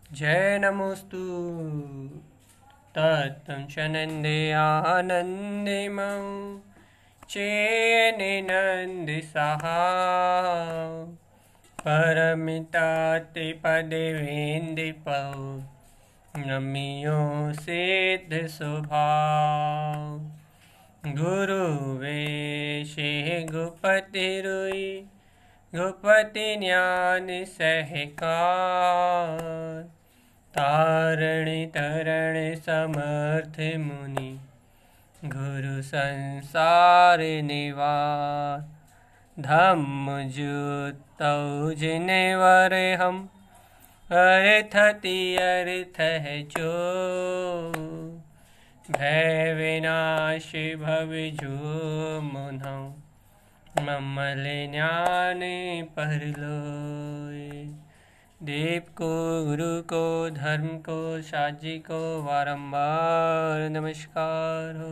जय नमोस्तु तत्तं च नन्दे आनन्दिमं चेयने नन्दिसहा परमिताति पदवेन्दिपौ नमियो सिद्ध स्वभाव गुरु वेशे गुपति रुई गुपति ज्ञान सहकार तारण तरण समर्थ मुनि गुरु संसार निवार धम्म जुतौ जिनेवर हम अर्थति अर्थ है जो भय विनाश भव जो मुनौ ममल ज्ञान परलोय देव को गुरु को धर्म को साजी को बारंबार नमस्कार हो।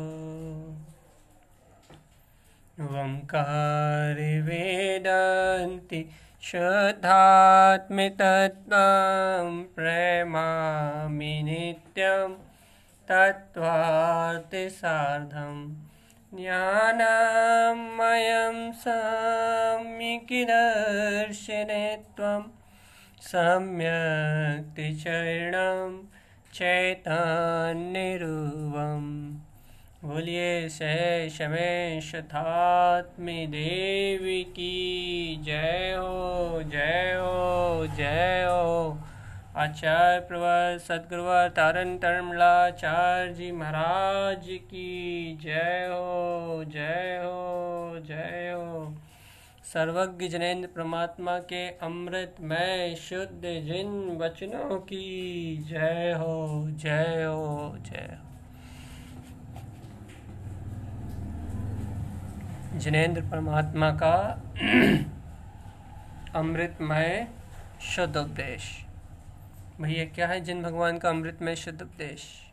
ओंकार वेदांति शुद्धात्म तत्त्वं प्रेमामि नित्यं तत्त्वार्थ सार्धं ज्ञानमयं सम्यक् दर्शने त्वं सम्यक् चरणं चैतन्यरूपम् बोलिए शेषमेशधात्मी देवी की जय हो जय हो जय हो। आचार्य प्रवर सदगुरुवर तारण तरणमलाचार्य जी महाराज की जय हो जय हो जय हो। सर्वज्ञ जनेन्द्र परमात्मा के अमृतमय शुद्ध जिन वचनों की जय हो जय हो जय हो। जिनेन्द्र परमात्मा का अमृतमय शुद्ध उपदेश। भैया क्या है जिन भगवान का अमृतमय शुद्ध उपदेश?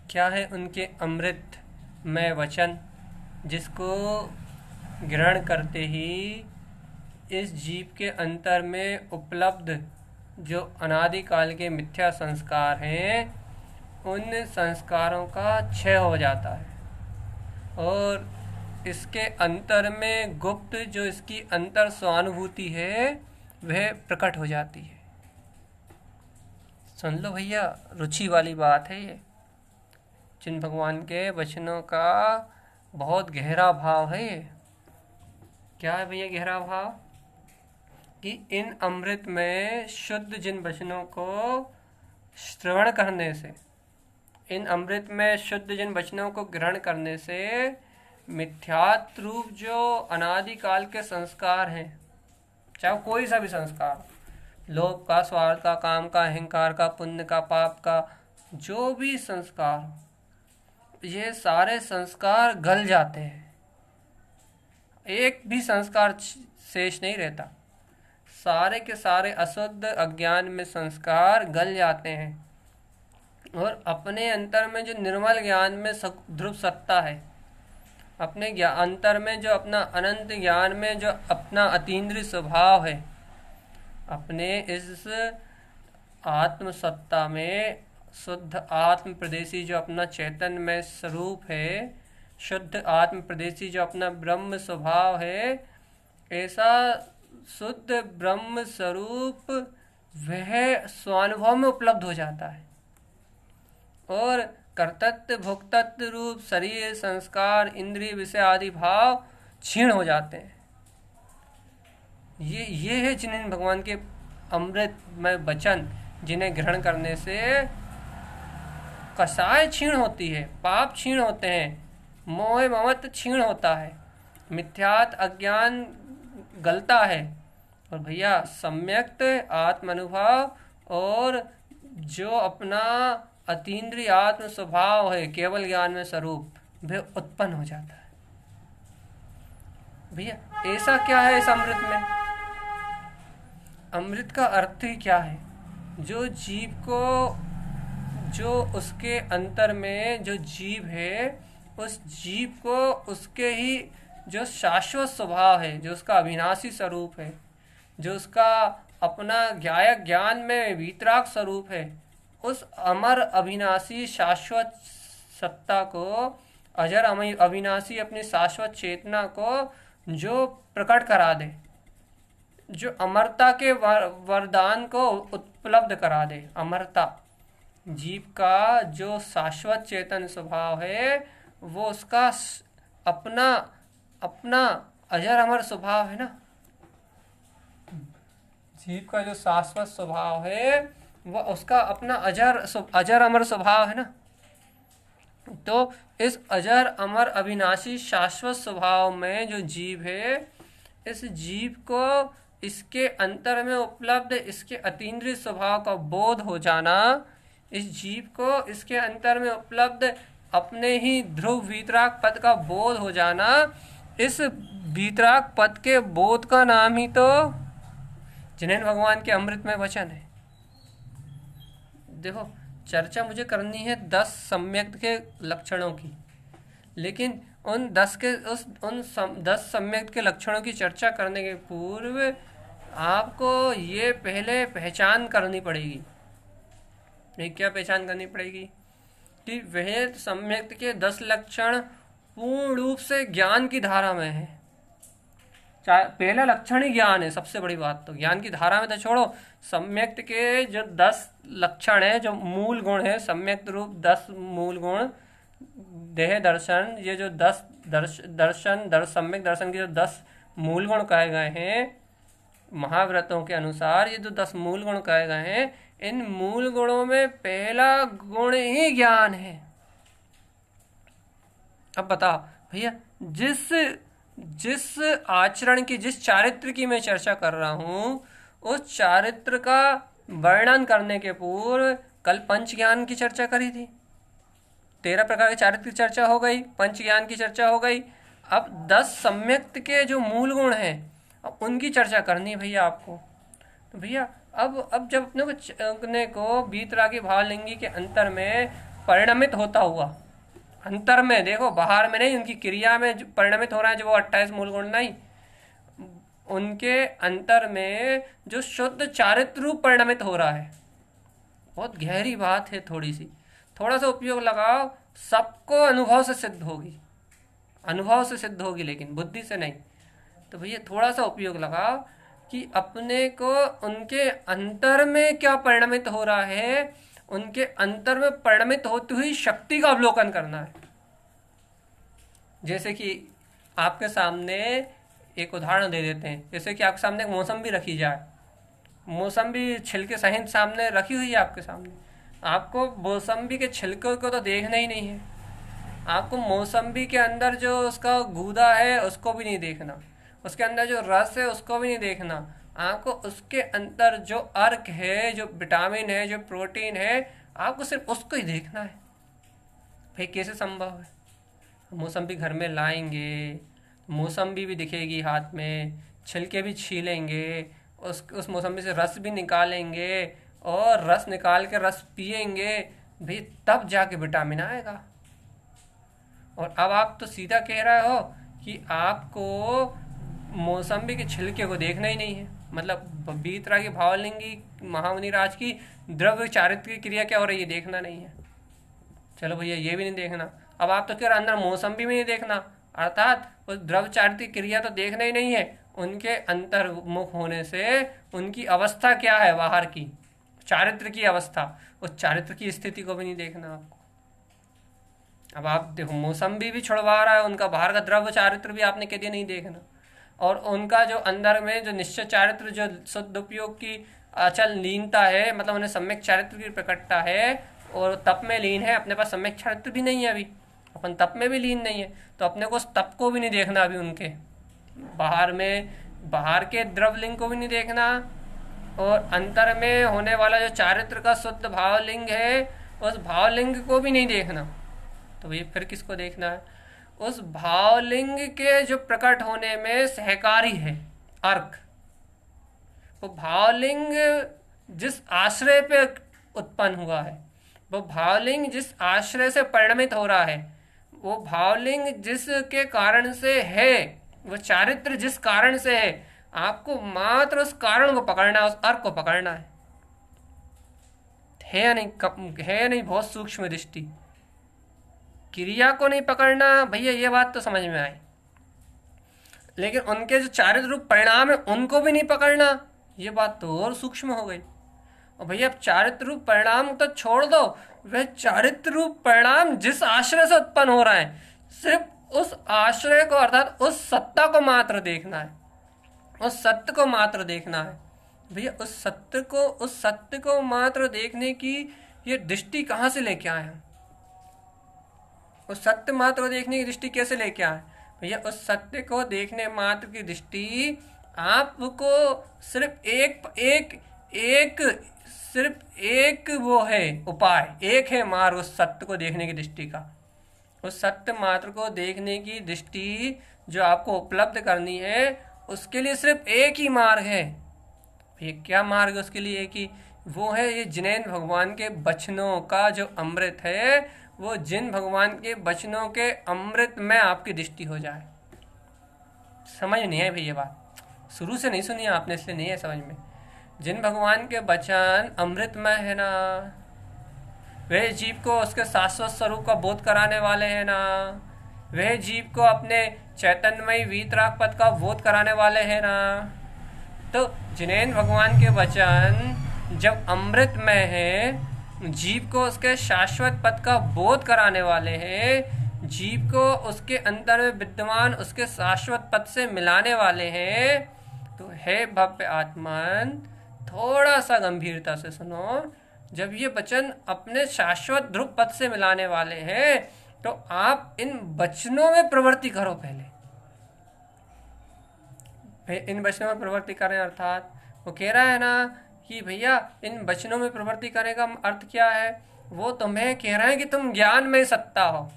क्या है उनके अमृतमय वचन जिसको ग्रहण करते ही इस जीव के अंतर में उपलब्ध जो अनादिकाल के मिथ्या संस्कार हैं उन संस्कारों का क्षय हो जाता है और इसके अंतर में गुप्त जो इसकी अंतर स्वानुभूति है वह प्रकट हो जाती है। सुन लो भैया, रुचि वाली बात है ये। जिन भगवान के वचनों का बहुत गहरा भाव है ये। क्या है भैया गहरा भाव? कि इन अमृत में शुद्ध जिन वचनों को श्रवण करने से, इन अमृत में शुद्ध जिन वचनों को ग्रहण करने से मिथ्यात्व रूप जो अनादिकाल के संस्कार हैं, चाहे कोई सा भी संस्कार, लोभ का, स्वार्थ का, काम का, अहंकार का, पुण्य का, पाप का, जो भी संस्कार, ये सारे संस्कार गल जाते हैं। एक भी संस्कार शेष नहीं रहता। सारे के सारे अशुद्ध अज्ञान में संस्कार गल जाते हैं और अपने अंतर में जो निर्मल ज्ञान में ध्रुव सत्ता है, अपने अंतर में जो अपना अनंत ज्ञान में जो अपना अतीन्द्रिय स्वभाव है, अपने इस आत्म सत्ता में शुद्ध आत्म प्रदेशी जो अपना चैतन्यमय स्वरूप है, शुद्ध आत्म प्रदेशी जो अपना ब्रह्म स्वभाव है, ऐसा शुद्ध ब्रह्म स्वरूप वह स्वानुभव में उपलब्ध हो जाता है और कर्तृत्व भोक्तृत्व रूप शरीर, संस्कार, इंद्रिय, विषय आदि भाव क्षीण हो जाते हैं। ये है जिन्हें भगवान के अमृतमय वचन, जिन्हें ग्रहण करने से कसाय क्षीण होती है, पाप क्षीण होते हैं, मोह ममत्व क्षीण होता है, मिथ्यात्व अज्ञान गलता है और भैया सम्यक्त आत्म अनुभव और जो अपना अतीन्द्रिय आत्म स्वभाव है, केवल ज्ञान में स्वरूप, वह उत्पन्न हो जाता है। भैया ऐसा क्या है इस अमृत में? अमृत का अर्थ ही क्या है? जो जीव को, जो उसके अंतर में जो जीव है, उस जीव को उसके ही जो शाश्वत स्वभाव है, जो उसका अविनाशी स्वरूप है, जो उसका अपना गायक ज्ञान में वीतराग स्वरूप है, उस अमर अविनाशी शाश्वत सत्ता को, अजर अविनाशी अपनी शाश्वत चेतना को जो प्रकट करा दे, जो अमरता के वरदान को उपलब्ध करा दे। अमरता, जीव का जो शाश्वत चेतन स्वभाव है वो उसका अपना अपना अजर अमर स्वभाव है ना। जीव का जो शाश्वत स्वभाव है वो उसका अपना अजर अमर स्वभाव है ना। तो इस अजर अमर अविनाशी शाश्वत स्वभाव में जो जीव है, इस जीव को इसके अंतर में उपलब्ध इसके अतीन्द्रिय स्वभाव का बोध हो जाना, इस जीव को इसके अंतर में उपलब्ध अपने ही ध्रुव वीतराग पद का बोध हो जाना, इस वीतराग पद के बोध का नाम ही तो जिनेन्द्र भगवान के अमृतमय वचन है। देखो, चर्चा मुझे करनी है 10 सम्यक्त के लक्षणों की, लेकिन उन 10 सम्यक्त के लक्षणों की चर्चा करने के पूर्व आपको ये पहले पहचान करनी पड़ेगी। ये क्या पहचान करनी पड़ेगी कि वह सम्यक्त के 10 लक्षण पूर्ण रूप से ज्ञान की धारा में है। पहला लक्षण ही ज्ञान है। सबसे बड़ी बात तो ज्ञान की धारा में तो छोड़ो, सम्यक्त के जो 10 लक्षण है, जो मूल गुण है, सम्यक्त रूप 10 मूल गुण, देह दर्शन, ये जो 10 सम्यक दर्शन के जो 10 मूल गुण कहे गए हैं महाव्रतों के अनुसार, ये जो 10 मूल गुण कहे गए हैं, इन मूल गुणों में पहला गुण ही ज्ञान है। अब बताओ भैया, जिस आचरण की, जिस चारित्र की मैं चर्चा कर रहा हूं, उस चारित्र का वर्णन करने के पूर्व कल पंच ज्ञान की चर्चा करी थी। 13 प्रकार के चारित्र की चर्चा हो गई, पंच ज्ञान की चर्चा हो गई। अब 10 सम्यक्त के जो मूल गुण हैं, अब उनकी चर्चा करनी है भैया आपको। तो भैया अब जब अपने को वीतरागी भावलिंगी के अंतर में परिणमित होता हुआ, अंतर में देखो, बाहर में नहीं, उनकी क्रिया में जो परिणमित हो रहा है, जो वो 28 मूल गुण नहीं, उनके अंतर में जो शुद्ध चारित्र रूप परिणमित हो रहा है। बहुत गहरी बात है, थोड़ा सा उपयोग लगाओ, सबको अनुभव से सिद्ध होगी, अनुभव से सिद्ध होगी, लेकिन बुद्धि से नहीं। तो भैया थोड़ा सा उपयोग लगाओ कि अपने को उनके अंतर में क्या परिणमित हो रहा है, उनके अंतर में परिणमित होती हुई शक्ति का अवलोकन करना है। जैसे कि आपके सामने एक उदाहरण दे देते हैं, जैसे कि आपके सामने एक मौसम्बी रखी जाए, मौसम्बी छिलके सहित सामने रखी हुई है आपके सामने, आपको मौसम्बी के छिलके को तो देखना ही नहीं है, आपको मौसम्बी के अंदर जो उसका गूदा है उसको भी नहीं देखना, उसके अंदर जो रस है उसको भी नहीं देखना, आपको उसके अंदर जो अर्क है, जो विटामिन है, जो प्रोटीन है, आपको सिर्फ उसको ही देखना है। भाई कैसे संभव है? मौसम्बी घर में लाएंगे, मौसम्बी भी दिखेगी हाथ में, छिलके भी छीलेंगे, उस मौसम्बी से रस भी निकालेंगे और रस निकाल के रस पिएंगे, भाई तब जाके विटामिन आएगा। और अब आप तो सीधा कह रहे हो कि आपको मौसम्बी के छिलके को देखना ही नहीं है, मतलब वीतरागी भावलिंगी महामुनि राज की द्रव्य चारित्र की क्रिया क्या हो रही है देखना नहीं है। चलो भैया ये भी नहीं देखना, अब आप तो कह रहे अंदर मौसम्बी भी नहीं देखना, अर्थात उस द्रव्य चारित्र की क्रिया तो देखना ही नहीं है, उनके अंतर्मुख होने से उनकी अवस्था क्या है बाहर की, चारित्र की अवस्था, उस चारित्र की स्थिति को भी नहीं देखना आपको। अब आप देखो मौसम्बी भी छुड़वा रहा है, उनका बाहर का द्रव्य चारित्र भी आपने कह दिया नहीं देखना, और उनका जो अंदर में जो निश्चय चारित्र, जो शुद्ध उपयोग की अचल लीनता है, मतलब उन्हें सम्यक चारित्र की प्रकटता है और तप में लीन है, अपने पास सम्यक चारित्र भी नहीं है, अभी अपन तप में भी लीन नहीं है, तो अपने को उस तप को भी नहीं देखना, अभी उनके बाहर के द्रवलिंग को भी नहीं देखना, और अंतर में होने वाला जो चारित्र का शुद्ध भावलिंग है उस भावलिंग को भी नहीं देखना। तो ये फिर किसको देखना है? उस भावलिंग के जो प्रकट होने में सहकारी है अर्क, वो भावलिंग जिस आश्रय पे उत्पन्न हुआ है, वो भावलिंग जिस आश्रय से परिणमित हो रहा है, वो भावलिंग जिसके कारण से है, वो चारित्र जिस कारण से है, आपको मात्र उस कारण को पकड़ना है, उस अर्थ को पकड़ना है या नहीं? है या नहीं? बहुत सूक्ष्म दृष्टि। क्रिया को नहीं पकड़ना भैया, ये बात तो समझ में आई, लेकिन उनके जो चारित्र रूप परिणाम है उनको भी नहीं पकड़ना, ये बात तो और सूक्ष्म हो गई। और भैया अब चारित्र रूप परिणाम तो छोड़ दो, वह चारित्र रूप परिणाम जिस आश्रय से उत्पन्न हो रहा है, सिर्फ उस आश्रय को अर्थात उस सत्ता को मात्र देखना है, उस सत्य को मात्र देखना है। भैया उस सत्य को मात्र देखने की ये दृष्टि कहाँ से लेके आए हम? उस सत्य मात्र देखने की दृष्टि कैसे लेके आए भैया? उस सत्य को देखने मात्र की दृष्टि आपको सिर्फ एक वो है उपाय, एक है मार्ग उस सत्य को देखने की दृष्टि का। उस सत्य मात्र को देखने की दृष्टि जो आपको उपलब्ध करनी है, उसके लिए सिर्फ एक ही मार्ग है। ये क्या मार्ग है उसके लिए? एक ही, वो है ये जिनेंद्र भगवान के वचनों का जो अमृत है, वो जिन भगवान के वचनों के अमृत में आपकी दृष्टि हो जाए। समझ नहीं है भैया बात? शुरू से नहीं सुनी आपने, इसलिए नहीं है समझ में। जिन भगवान के वचन अमृतमय है ना, वह जीव को उसके शाश्वत स्वरूप का बोध कराने वाले हैं ना, वह जीव को अपने चैतन्यमयी वीतराग पद का बोध कराने वाले हैं ना। तो जिनेंद्र भगवान के वचन जब अमृतमय है, जीव को उसके शाश्वत पद का बोध कराने वाले हैं, जीव को उसके अंदर में विद्यमान उसके शाश्वत पद से मिलाने वाले हैं, तो हे भव्य आत्मन, थोड़ा सा गंभीरता से सुनो। जब ये वचन अपने शाश्वत ध्रुव पद से मिलाने वाले हैं, तो आप इन वचनों में प्रवृत्ति करो। पहले इन वचनों में प्रवृत्ति करें, अर्थात वो कह रहा है ना कि भैया इन वचनों में प्रवृत्ति करने का अर्थ क्या है? वो तुम्हें कह रहे हैं कि तुम ज्ञान में सत्ता हो,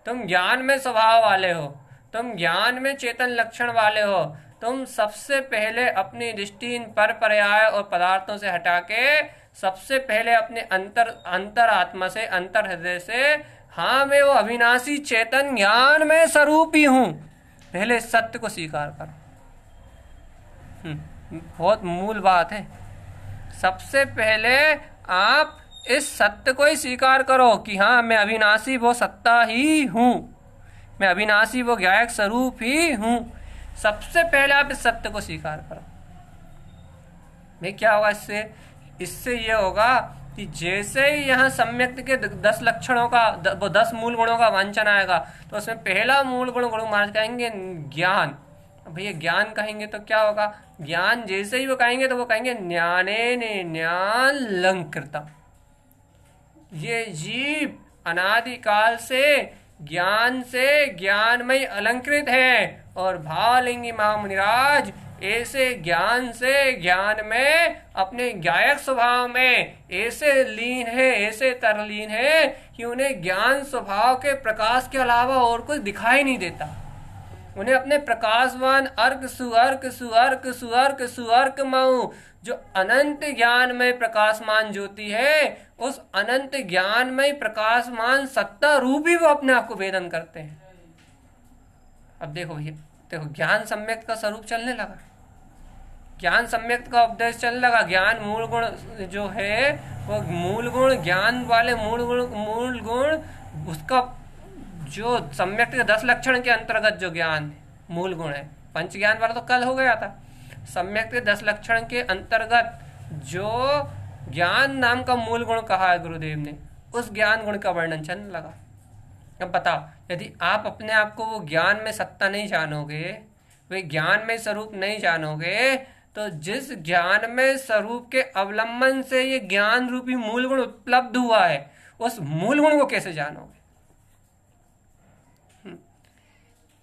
तुम ज्ञान में स्वभाव वाले हो, तुम ज्ञान में चेतन लक्षण वाले हो। तुम सबसे पहले अपनी दृष्टि इन पर पर्याय और पदार्थों से हटा के सबसे पहले अपने अंतर आत्मा से, अंतर हृदय से, हाँ मैं वो अविनाशी चेतन ज्ञान में स्वरूप ही हूं, पहले सत्य को स्वीकार करो। बहुत मूल बात है। सबसे पहले आप इस सत्य को ही स्वीकार करो कि हाँ मैं अविनाशी वो सत्ता ही हूँ, मैं अविनाशी वो ज्ञायक स्वरूप ही हूँ। सबसे पहले आप इस सत्य को स्वीकार करो। मैं क्या होगा इससे ये होगा कि जैसे ही यहाँ सम्यक के 10 लक्षणों का, वो 10 मूल गुणों का वांछन आएगा, तो उसमें पहला मूल गुण गुरु महाराज कहेंगे ज्ञान। भैया ज्ञान कहेंगे तो क्या होगा? ज्ञान जैसे ही वो कहेंगे तो वो कहेंगे ज्ञानेन ज्ञानालंकृतम्। ये जीव अनादिकाल से ज्ञानमय अलंकृत है, और भावलिंगी महामुनिराज ऐसे ज्ञान से ज्ञान में अपने ज्ञायक स्वभाव में ऐसे लीन है, ऐसे तरलीन है कि उन्हें ज्ञान स्वभाव के प्रकाश के अलावा और कुछ दिखाई नहीं देता। उन्हें अपने प्रकाशवान अर्क सुअर्क मऊ, जो अनंत ज्ञान में प्रकाशमान ज्योति है, उस अनंत ज्ञान में प्रकाशमान सत्ता रूप ही वो अपने आप को वेदन करते हैं। अब देखो भैया, देखो ज्ञान सम्यक का स्वरूप चलने लगा, ज्ञान सम्यक का उपदेश चलने लगा। ज्ञान मूल गुण जो है, वो मूल गुण ज्ञान वाले मूल गुण उसका जो सम्यक के 10 लक्षण के अंतर्गत जो ज्ञान मूल गुण है, पंच ज्ञान वाला तो कल हो गया था। सम्यक के 10 लक्षण के अंतर्गत जो ज्ञान नाम का मूल गुण कहा है गुरुदेव ने, उस ज्ञान गुण का वर्णन चलने लगा। अब बताओ, यदि आप अपने आप को वो ज्ञान में सत्ता नहीं जानोगे, वे ज्ञान में स्वरूप नहीं जानोगे, तो जिस ज्ञान में स्वरूप के अवलंबन से ये ज्ञान रूपी मूल गुण उपलब्ध हुआ है, उस मूल गुण को कैसे जानोगे?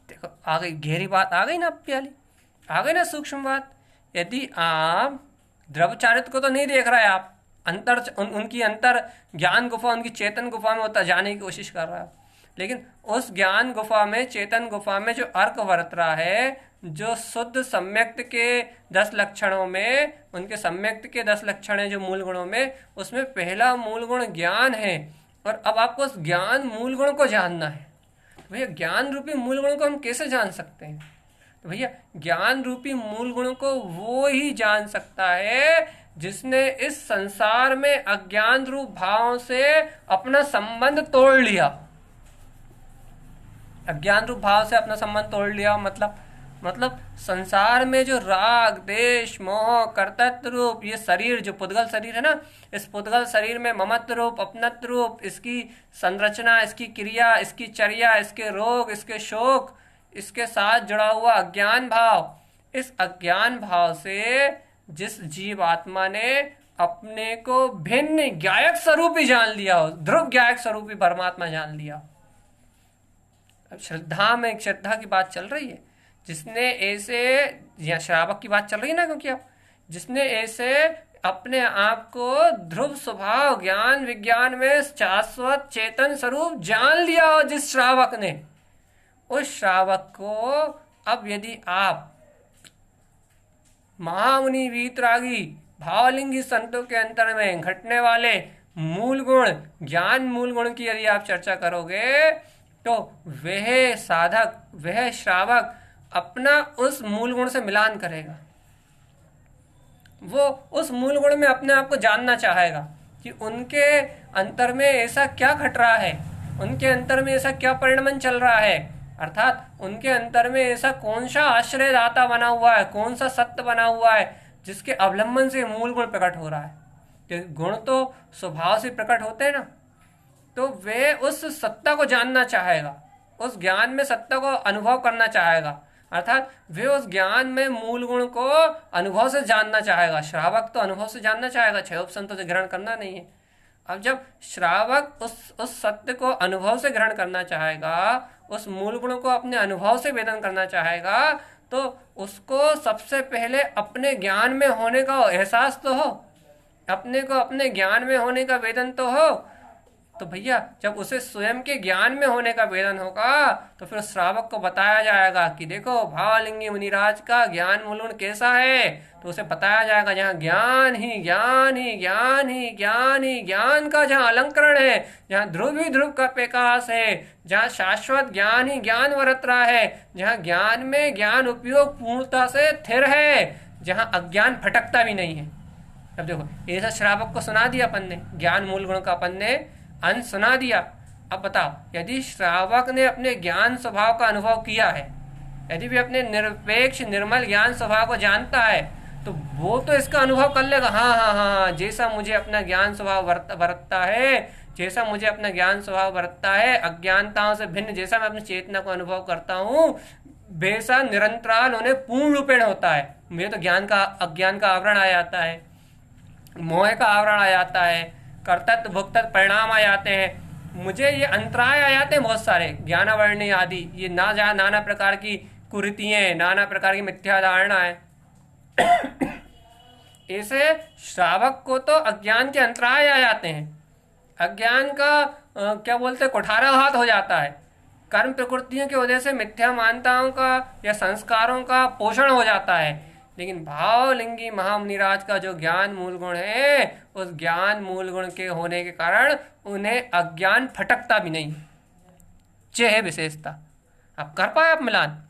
देखो आ गई गहरी बात, आ गई ना प्याली, आ गई ना सूक्ष्म बात। यदि आप द्रवचारित्र को तो नहीं देख रहे, आप उनकी अंतर ज्ञान गुफा, उनकी चेतन गुफा में होता जाने की कोशिश कर रहा है, लेकिन उस ज्ञान गुफा में, चेतन गुफा में जो अर्क वर्त रहा है, जो शुद्ध सम्यक्त के 10 लक्षणों में, उनके सम्यक्त के 10 लक्षण है जो मूल गुणों में, उसमें पहला मूल गुण ज्ञान है। और अब आपको उस ज्ञान मूल गुण को जानना है। भैया ज्ञान रूपी मूल गुण को हम कैसे जान सकते हैं? तो भैया ज्ञान रूपी मूल गुण को वो ही जान सकता है जिसने इस संसार में अज्ञान रूप भावों से अपना संबंध तोड़ लिया। अज्ञान रूप भाव से अपना संबंध तोड़ लिया मतलब संसार में जो राग देश मोह कर्तृत्व रूप ये शरीर, जो पुद्गल शरीर है ना, इस पुद्गल शरीर में ममत्व रूप अपनत्व रूप, इसकी संरचना, इसकी क्रिया, इसकी चर्या, इसके रोग, इसके शोक, इसके साथ जुड़ा हुआ अज्ञान भाव, इस अज्ञान भाव से जिस जीव आत्मा ने अपने को भिन्न ज्ञायक स्वरूप ही जान लिया हो, ध्रुव ज्ञायक स्वरूप ही परमात्मा जान लिया। अब श्रद्धा की बात चल रही है, जिसने ऐसे, या श्रावक की बात चल रही है ना, क्योंकि अब जिसने ऐसे अपने आप को ध्रुव स्वभाव ज्ञान विज्ञान में शाश्वत चेतन स्वरूप जान लिया हो, जिस श्रावक ने, उस श्रावक को अब यदि आप महामुनि वीतरागी भावलिंगी संतों के अंतर में घटने वाले मूल गुण, ज्ञान मूल गुण की यदि आप चर्चा करोगे तो वह साधक, वह श्रावक अपना उस मूल गुण से मिलान करेगा। वो उस मूल गुण में अपने आप को जानना चाहेगा कि उनके अंतर में ऐसा क्या घट रहा है, उनके अंतर में ऐसा क्या परिणमन चल रहा है, अर्थात उनके अंतर में ऐसा कौन सा आश्रयदाता बना हुआ है, कौन सा सत्य बना हुआ है जिसके अवलंबन से मूल गुण प्रकट हो रहा है। कि गुण तो स्वभाव से प्रकट होते हैं ना, तो वह उस सत्ता को जानना चाहेगा, उस ज्ञान में सत्ता को अनुभव करना चाहेगा, अर्थात वे उस ज्ञान में मूल गुण को अनुभव से जानना चाहेगा। श्रावक तो अनुभव से जानना चाहेगा, छह उपसंतों से ग्रहण करना नहीं है। अब जब श्रावक उस सत्य को अनुभव से ग्रहण करना चाहेगा, उस मूल गुण को अपने अनुभव से वेदन करना चाहेगा, तो उसको सबसे पहले अपने ज्ञान में होने का एहसास तो हो, अपने को अपने ज्ञान में होने का वेदन तो हो। तो भैया जब उसे स्वयं के ज्ञान में होने का वेदन होगा तो फिर श्रावक को बताया जाएगा कि देखो भावलिंगी मुनिराज का ज्ञान मूल गुण कैसा है, तो उसे बताया जाएगा जहाँ ज्ञान ही ज्ञान ही ज्ञान ही ज्ञान ही ज्ञान का जहाँ अलंकरण है, जहाँ ध्रुव ही ध्रुव का प्रकाश है, जहाँ शाश्वत ज्ञान ही ज्ञान बरत रहा है, जहाँ ज्ञान में ज्ञान उपयोग पूर्णता से स्थिर है, जहाँ अज्ञान फटकता भी नहीं है। अब देखो ऐसा श्रावक को सुना दिया अपन ने, ज्ञान मूल गुण का अपन ने अंश सुना दिया। अब बताओ यदि श्रावक ने अपने ज्ञान स्वभाव का अनुभव किया है, यदि भी अपने निरपेक्ष निर्मल ज्ञान स्वभाव को जानता है, तो वो तो इसका अनुभव कर लेगा, हाँ हाँ हाँ जैसा मुझे अपना ज्ञान स्वभाव बरतता है, जैसा मुझे अपना ज्ञान स्वभाव बरतता है, अज्ञानताओं से भिन्न जैसा मैं अपनी चेतना को अनुभव करता हूँ, वैसा निरंतराल उन्हें पूर्ण रूपेण होता है। मुझे तो अज्ञान का आवरण आ जाता है, मोह का आवरण आ जाता है, कर्तव्य भुगतत्व परिणाम आ जाते हैं, मुझे ये अंतराय आ जाते हैं बहुत सारे, ज्ञानावरणी आदि, ये नाना प्रकार की कुरीतियाँ, नाना प्रकार की मिथ्या धारणाएं। ऐसे श्रावक को तो अज्ञान के अंतराय आ जाते हैं, अज्ञान का क्या बोलते हैं कुठाराघात हो जाता है, कर्म प्रकृतियों की वजह से मिथ्या मान्यताओं का या संस्कारों का पोषण हो जाता है। लेकिन भावलिंगी महामुनिराज का जो ज्ञान मूल गुण है, उस ज्ञान मूल गुण के होने के कारण उन्हें अज्ञान फटकता भी नहीं, ये है विशेषता। आप कर पाए आप मिलान?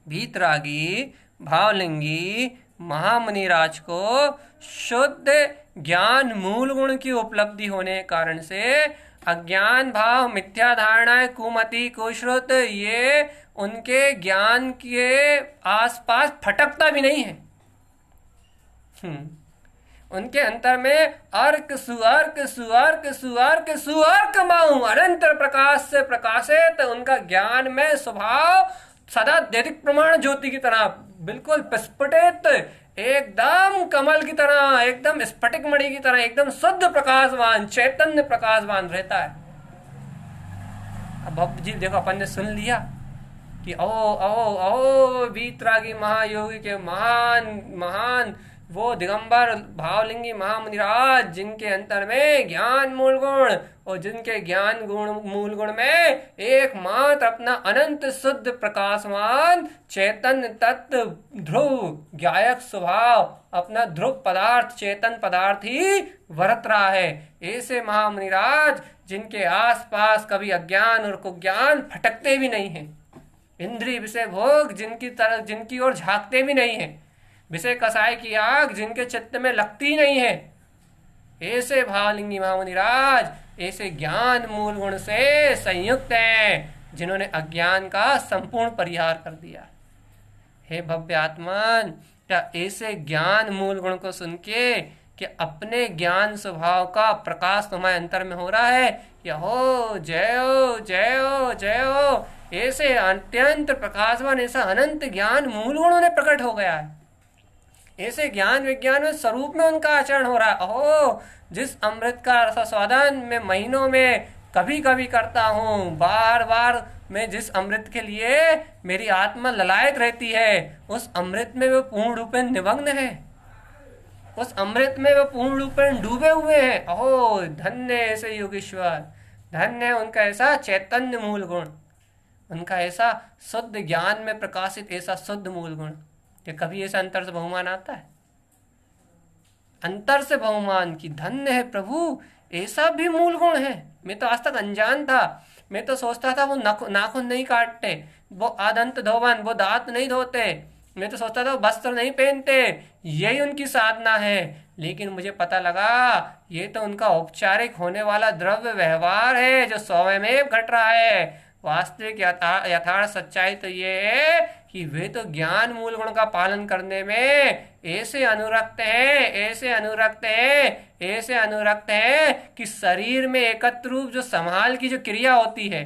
वीतरागी भावलिंगी महामुनिराज को शुद्ध ज्ञान मूल गुण की उपलब्धि होने के कारण से अज्ञान भाव मिथ्या धारणाएं कुमति कुश्रुत ये उनके ज्ञान के आसपास फटकता भी नहीं है। उनके अंतर में अर्क सुअर्क सुअर्क सुअर्क सुअर्क माऊ अनंत प्रकाश से प्रकाशित उनका ज्ञान में स्वभाव सदा दैदिक प्रमाण ज्योति की तरह बिल्कुल प्रस्फुटित, एकदम कमल की तरह, एकदम स्फटिक मणि की तरह, एकदम शुद्ध प्रकाशवान चैतन्य प्रकाशवान रहता है। अब जी देखो अपन ने सुन लिया कि ओ ओ ओ वीतरागी महायोगी के महान महान वो दिगंबर भावलिंगी महामुनिराज जिनके अंतर में ज्ञान मूल गुण और जिनके ज्ञान गुण मूल गुण में एकमात्र अपना अनंत शुद्ध प्रकाशमान चैतन्य तत्व ध्रुव ज्ञायक स्वभाव अपना ध्रुव पदार्थ चेतन पदार्थ ही वरत रहा है। ऐसे महामुनिराज जिनके आसपास कभी अज्ञान और कुज्ञान फटकते भी नहीं है, इंद्रिय विषय भोग जिनकी ओर झांकते भी नहीं है, विषय कसाय की आग जिनके चित्त में लगती नहीं है, ऐसे भावलिंगी महामुनिराज ऐसे ज्ञान मूल गुण से संयुक्त हैं, जिन्होंने अज्ञान का संपूर्ण परिहार कर दिया। हे भव्य आत्मान, क्या ऐसे ज्ञान मूल गुण को सुन के कि अपने ज्ञान स्वभाव का प्रकाश तुम्हारे अंतर में हो रहा है? या हो जय हो जय हो जय हो, ऐसे अत्यंत प्रकाशवान ऐसा अनंत ज्ञान मूल गुण उन्हें प्रकट हो गया है। ऐसे ज्ञान विज्ञान में स्वरूप में उनका आचरण हो रहा है। अहो, जिस अमृत का रसास्वादन मैं महीनों में कभी कभी करता हूँ, बार बार मैं जिस अमृत के लिए मेरी आत्मा ललायत रहती है, उस अमृत में वे पूर्ण रूपेण निमग्न है, उस अमृत में वे पूर्ण रूपेण डूबे हुए हैं। अहो, धन्य ऐसे योगेश्वर, धन्य उनका ऐसा चैतन्य मूल गुण, उनका ऐसा शुद्ध ज्ञान में प्रकाशित ऐसा शुद्ध मूल गुण। कि कभी ऐसा अंतर से बहुमान आता है? अंतर से बहुमान की धन्य है प्रभु, ऐसा भी मूल गुण है। मैं तो आज तक अनजान था, मैं तो सोचता था वो नाखून नहीं काटते, वो आदंत धोवन, वो दांत नहीं धोते, मैं तो सोचता था वो वस्त्र नहीं पहनते, यही उनकी साधना है। लेकिन मुझे पता लगा ये तो उनका औपचारिक होने वाला द्रव्य व्यवहार है जो स्वयं घट रहा है। वास्तविक यथार्थ सच्चाई तो ये है कि वे तो ज्ञान मूल गुण का पालन करने में ऐसे अनुरक्त हैं, ऐसे अनुरक्त हैं, ऐसे अनुरक्त हैं कि शरीर में एकत्र रूप जो संभाल की जो क्रिया होती है,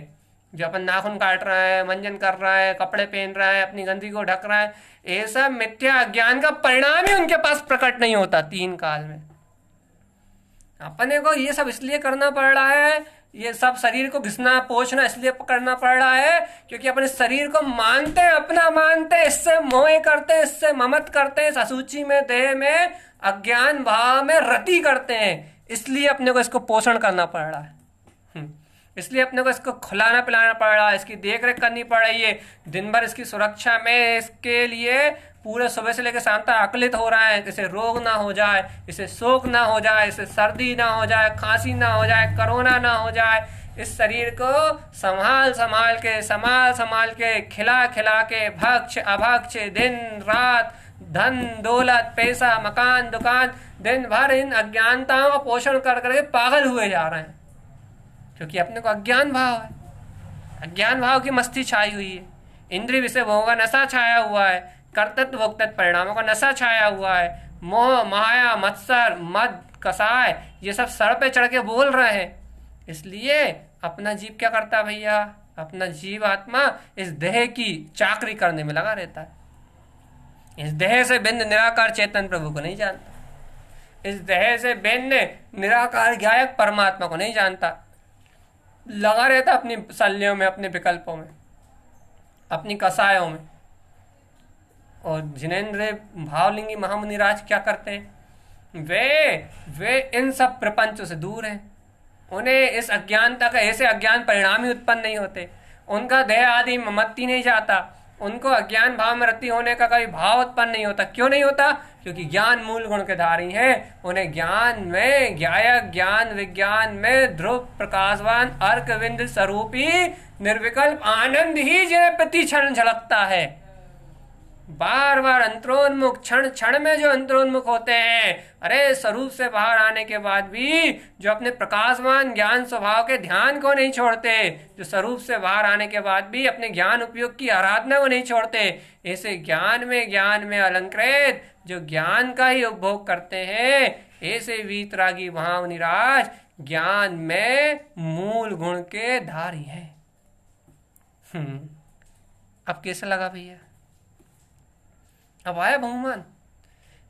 जो अपन नाखून काट रहा है, मंजन कर रहा है, कपड़े पहन रहा है, अपनी गंदगी को ढक रहा है, ऐसा मिथ्या अज्ञान का परिणाम ही उनके पास प्रकट नहीं होता 3 काल में। अपने को ये सब इसलिए करना पड़ रहा है, ये सब शरीर को घिसना पोछना इसलिए करना पड़ रहा है क्योंकि अपने शरीर को मानते हैं, अपना मानते हैं, इससे मोह करते हैं, इससे ममत करते हैं, असूची में देह में अज्ञान भाव में रति करते हैं, इसलिए अपने को इसको पोषण करना पड़ रहा है। इसलिए अपने को इसको खिलाना पिलाना पड़ रहा है, इसकी देख रेख करनी पड़ रही है, दिन भर इसकी सुरक्षा में इसके लिए पूरे सुबह से लेकर शाम तक आकलित हो रहा है, इसे रोग ना हो जाए, इसे शोक ना हो जाए, इसे सर्दी ना हो जाए, खांसी ना हो जाए, कोरोना ना हो जाए। इस शरीर को संभाल संभाल के खिला खिला के भक्ष अभक्ष दिन रात धन दौलत पैसा मकान दुकान दिन भर इन अज्ञानताओं का पोषण कर करके पागल हुए जा रहे हैं, क्योंकि अपने को अज्ञान भाव है, अज्ञान भाव की मस्ती छाई हुई है, इंद्रिय विषय भोग का नशा छाया हुआ है, कर्तव्य भोक्तव्य परिणामों का नशा छाया हुआ है, मोह माया मत्सर मद कसाय ये सब सर पे चढ़ के बोल रहे हैं। इसलिए अपना जीव क्या करता है भैया? अपना जीव आत्मा इस देह की चाकरी करने में लगा रहता है, इस देह से भिन्न निराकार चेतन प्रभु को नहीं जानता, इस देह से भिन्न निराकार ज्ञायक परमात्मा को नहीं जानता, लगा रहता अपनी शल्यों में, अपने विकल्पों में, अपनी कसायों में। और जिनेंद्र भावलिंगी महामुनिराज क्या करते हैं? वे इन सब प्रपंचों से दूर हैं, उन्हें इस अज्ञानता का ऐसे अज्ञान परिणाम ही उत्पन्न नहीं होते, उनका देह आदि ममत्ती नहीं जाता, उनको अज्ञान भाव में रति होने का कोई भाव उत्पन्न नहीं होता। क्यों नहीं होता? क्योंकि ज्ञान मूल गुण के धारी हैं, उन्हें ज्ञान में ज्ञायक ज्ञान विज्ञान में ध्रुव प्रकाशवान अर्कविंद स्वरूपी निर्विकल्प आनंद ही जिन्हें प्रति क्षण झलकता है। बार बार अंतरोन्मुख क्षण क्षण में जो अंतरोन्मुख होते हैं, अरे स्वरूप से बाहर आने के बाद भी जो अपने प्रकाशवान ज्ञान स्वभाव के ध्यान को नहीं छोड़ते, जो स्वरूप से बाहर आने के बाद भी अपने ज्ञान उपयोग की आराधना को नहीं छोड़ते, ऐसे ज्ञान में अलंकृत जो ज्ञान का ही उपभोग करते हैं, ऐसे वीतरागी महामुनिराज ज्ञान में मूल गुण के धारी हैं। अब कैसा लगा भैया? अब आया बहुमान,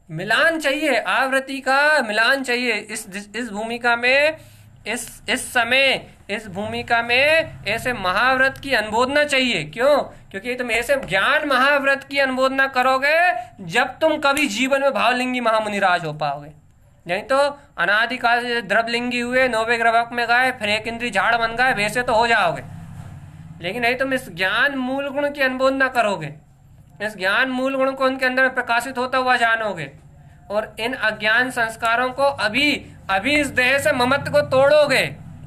मिलान चाहिए, आवृत्ति का मिलान चाहिए इस भूमिका में, इस समय इस भूमिका में ऐसे महाव्रत की अनुमोदना चाहिए। क्यों? क्योंकि तुम ऐसे ज्ञान महाव्रत की अनुमोदना करोगे जब तुम कभी जीवन में भावलिंगी महामुनिराज हो पाओगे। नहीं तो अनादिकाल से द्रवलिंगी हुए, 9वें ग्रह में गए, फिर एक इंद्री झाड़ बन गए, वैसे तो हो जाओगे। लेकिन नहीं तुम इस ज्ञान मूल गुण की अनुमोदना करोगे, इस ज्ञान मूल गुण को उनके अंदर प्रकाशित होता हुआ जानोगे, और इन अज्ञान संस्कारों को अभी इस देह से ममत्व को तोड़ोगे,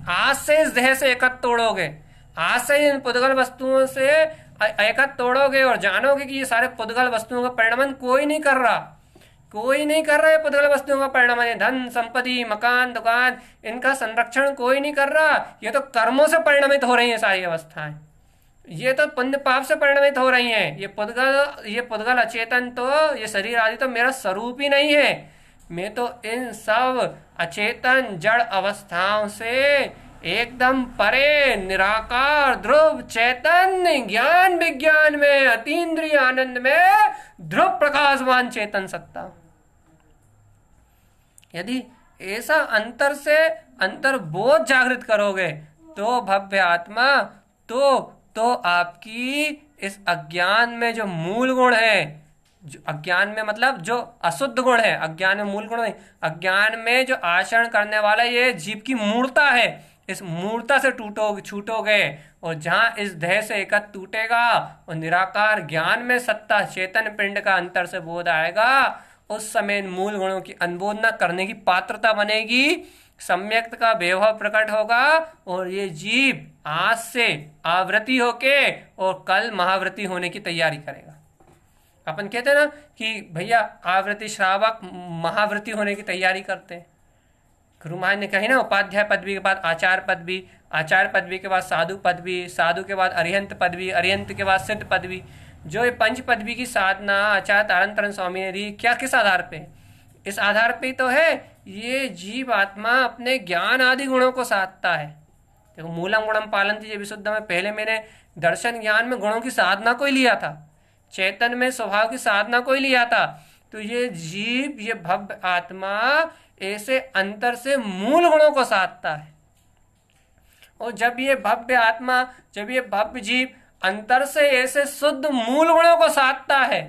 आज से इस देह से एकत्र तोड़ोगे, आज से इन पुद्गल वस्तुओं से एकत तोड़ोगे और जानोगे कि ये सारे पुद्गल वस्तुओं का परिणमन कोई नहीं कर रहा, कोई नहीं कर रहा है। पुद्गल वस्तुओं का परिणमन, धन संपत्ति मकान दुकान, इनका संरक्षण कोई नहीं कर रहा। ये तो कर्मों से परिणमित हो रही है सारी अवस्थाएं, ये तो पुण्य पाप से परिणमित हो रही हैं। ये पुद्गल अचेतन, तो ये शरीर आदि तो मेरा स्वरूप ही नहीं है। मैं तो इन सब अचेतन जड़ अवस्थाओं से एकदम परे, निराकार ध्रुव चैतन्य ज्ञान विज्ञान में, अतीन्द्रिय आनंद में ध्रुव प्रकाशवान चेतन सत्ता। यदि ऐसा अंतर से अंतर्बोध जागृत करोगे तो भव्य आत्मा, तो आपकी इस अज्ञान में जो मूल गुण है, जो अज्ञान में मतलब जो अशुद्ध गुण है, अज्ञान में मूल गुण नहीं, अज्ञान में जो आचरण करने वाला ये जीव की मूर्ता है, इस मूर्ता से छूटोगे और जहां इस देह से एकत्र टूटेगा और निराकार ज्ञान में सत्ता चेतन पिंड का अंतर से बोध आएगा, उस समय इन मूल गुणों की अनबोधना करने की पात्रता बनेगी, सम्यक्त का वैभव प्रकट होगा और ये जीव आज से आवृत्ति होके और कल महावृत्ति होने की तैयारी करेगा। अपन कहते हैं ना कि भैया आवृत्ति श्रावक महावृत्ति होने की तैयारी करते हैं। गुरु महाराज ने कही ना, उपाध्याय पदवी के बाद आचार्य पदवी, आचार्य पदवी के बाद साधु पदवी, साधु के बाद अरिहंत पदवी, अरिहंत के बाद सिद्ध पदवी। जो ये पंच पदवी की साधना आचार्य तारण स्वामी ने दी, क्या किस आधार पे? इस आधार पे तो है ये जीव आत्मा अपने ज्ञान आदि गुणों को साधता है। देखो, मूलम गुणम पालंती ये विशुद्ध में पहले मैंने दर्शन ज्ञान में गुणों की साधना को ही लिया था, चेतन में स्वभाव की साधना को ही लिया था। तो ये जीव, ये भव्य आत्मा ऐसे अंतर से मूल गुणों को साधता है। और जब ये भव्य आत्मा, जब ये भव्य जीव अंतर से ऐसे शुद्ध मूल गुणों को साधता है,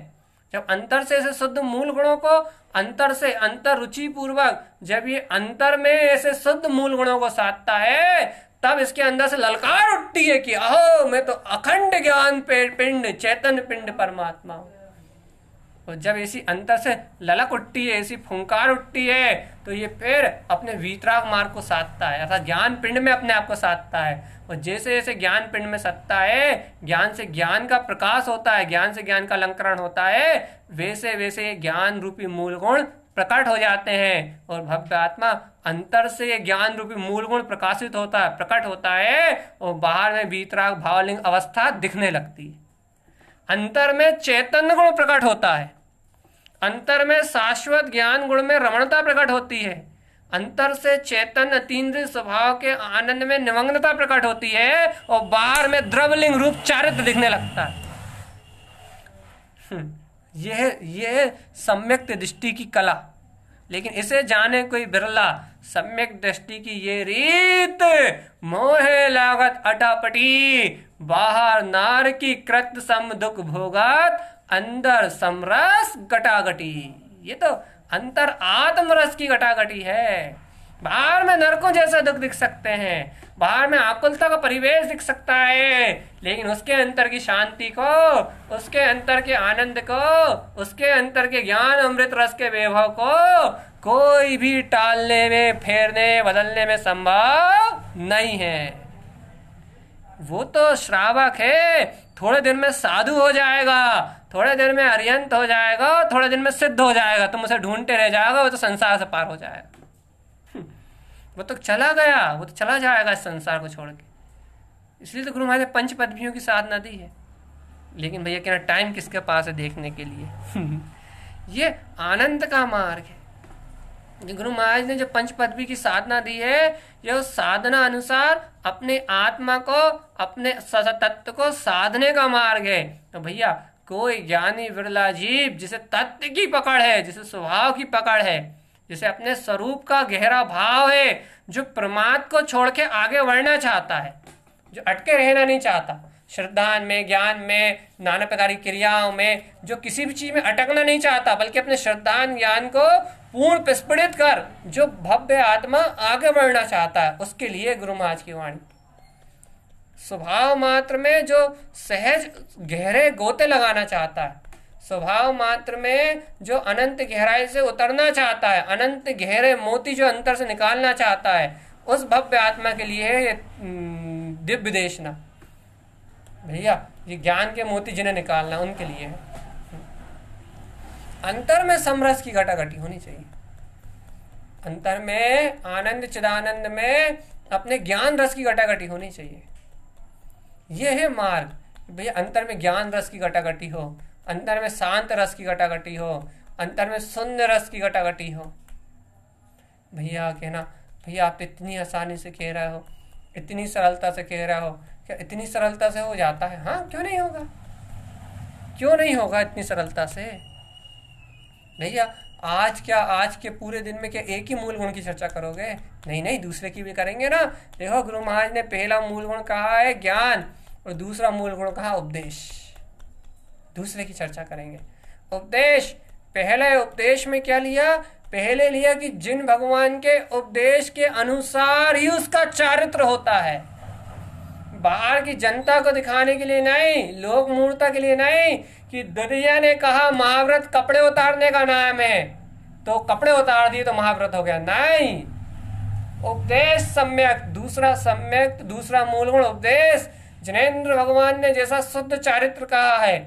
जब अंतर से ऐसे शुद्ध मूल गुणों को अंतर से अंतर रुचि पूर्वक जब ये अंतर में ऐसे शुद्ध मूल गुणों को साधता है, तब इसके अंदर से ललकार उठती है कि अहो मैं तो अखंड ज्ञान पिंड चैतन्य पिंड परमात्मा हूं। और जब ऐसी अंतर से ललक उठती है, ऐसी फुंकार उठती है, तो ये फिर अपने वीतराग मार्ग को साधता है, अर्थात ज्ञान पिंड में अपने आप को साधता है। और जैसे जैसे ज्ञान पिंड में सत्ता है, ज्ञान से ज्ञान का प्रकाश होता है, ज्ञान से ज्ञान का अलंकरण होता है, वैसे वैसे ज्ञान रूपी मूल गुण प्रकट हो जाते हैं। और भव्य आत्मा अंतर से ज्ञान रूपी मूल गुण प्रकाशित होता है, प्रकट होता है, और बाहर में वीतराग भावलिंग अवस्था दिखने लगती है। अंतर में चैतन्य गुण प्रकट होता है, अंतर में शाश्वत ज्ञान गुण में रमणता प्रकट होती है, अंतर से चेतन अतीन्द्रिय स्वभाव के आनंद में निमग्नता प्रकट होती है, और बाहर में द्रवलिंग रूप चारित्र दिखने लगता है। यह सम्यक दृष्टि की कला, लेकिन इसे जाने कोई बिरला। सम्यक दृष्टि की ये रीत मोहे लागत अटापटी, बाहर नार की कृत सम दुख भोगत, अंदर समरस गटागटी। ये तो अंतर आत्मरस की गटागटी है। बाहर में नरकों जैसा दुख दिख सकते हैं, बाहर में आकुलता का परिवेश दिख सकता है, लेकिन उसके अंतर की शांति को, उसके अंतर के आनंद को, उसके अंतर के ज्ञान अमृत रस के वैभव को कोई भी टालने में, फेरने बदलने में संभव नहीं है। वो तो श्रावक है, थोड़े दिन में साधु हो जाएगा, थोड़े दिन में अरिहंत हो जाएगा, थोड़े दिन में सिद्ध हो जाएगा, तुम उसे ढूंढते रह जाओगे, वो तो संसार से पार हो जाएगा। वो तो चला गया, वो तो चला जाएगा इस संसार को छोड़ के। इसलिए तो गुरु महाराज ने पंच पदवियों की साधना दी है। लेकिन भैया कहना टाइम किसके पास है देखने के लिए। ये आनंद का मार्ग है। गुरु महाराज ने जो पंच पदवी की साधना दी है, ये उस साधना अनुसार अपने आत्मा को, अपने तत्व को साधने का मार्ग है। तो भैया कोई ज्ञानी विरला जीव जिसे तत्व की पकड़ है, जिसे स्वभाव की पकड़ है, जिसे अपने स्वरूप का गहरा भाव है, जो प्रमाद को छोड़ के आगे बढ़ना चाहता है, जो अटके रहना नहीं चाहता, श्रद्धा में, ज्ञान में, नाना प्रकार की क्रियाओं में, जो किसी भी चीज में अटकना नहीं चाहता, बल्कि अपने श्रद्धा ज्ञान को पूर्ण विस्फुटित कर जो भव्य आत्मा आगे बढ़ना चाहता है, उसके लिए गुरु महाराज की वाणी। स्वभाव मात्र में जो सहज गहरे गोते लगाना चाहता है, स्वभाव मात्र में जो अनंत गहराई से उतरना चाहता है, अनंत गहरे मोती जो अंतर से निकालना चाहता है, उस भव्य आत्मा के लिए दिव्य देशना। भैया ये ज्ञान के मोती जिन्हें निकालना उनके लिए है। अंतर में समरस की घटाघटी होनी चाहिए, अंतर में आनंद चिदानंद में अपने ज्ञान रस की घटाघटी होनी चाहिए। यह है मार्ग। भैया अंतर में ज्ञान रस की घटाघटी हो, अंतर में शांत रस की घटाघटी हो, अंतर में शून्य रस की घटाघटी हो। भैया कहना, भैया आप इतनी आसानी से कह रहे हो, इतनी सरलता से कह रहे हो, क्या इतनी सरलता से हो जाता है? हाँ, क्यों नहीं होगा, क्यों नहीं होगा इतनी सरलता से। भैया आज क्या, आज के पूरे दिन में क्या एक ही मूल गुण की चर्चा करोगे? नहीं नहीं, दूसरे की भी करेंगे ना। देखो गुरु महाराज ने पहला मूल गुण कहा है ज्ञान, और दूसरा मूल गुण कहा उपदेश। दूसरे की चर्चा करेंगे। उपदेश, पहले उपदेश में क्या लिया? पहले लिया कि जिन भगवान के उपदेश के अनुसार ही उसका चारित्र होता है, बाहर की जनता को दिखाने के लिए नहीं, लोक मूर्ता के लिए नहीं, कि दरिया ने कहा महाव्रत कपड़े उतारने का नाम है तो कपड़े उतार दिए तो महाव्रत हो गया। नहीं, उपदेश सम्यक, दूसरा मूल गुण उपदेश। जिनेंद्र भगवान ने जैसा शुद्ध चारित्र कहा है,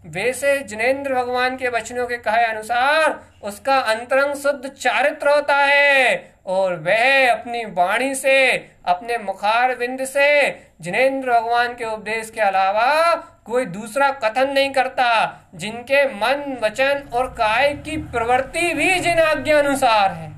वैसे जिनेंद्र भगवान के वचनों के कहे अनुसार उसका अंतरंग शुद्ध चारित्र होता है, और वह अपनी वाणी से, अपने मुखार बिंद से जिनेंद्र भगवान के उपदेश के अलावा कोई दूसरा कथन नहीं करता। जिनके मन वचन और काय की प्रवृत्ति भी जिन आज्ञा अनुसार है।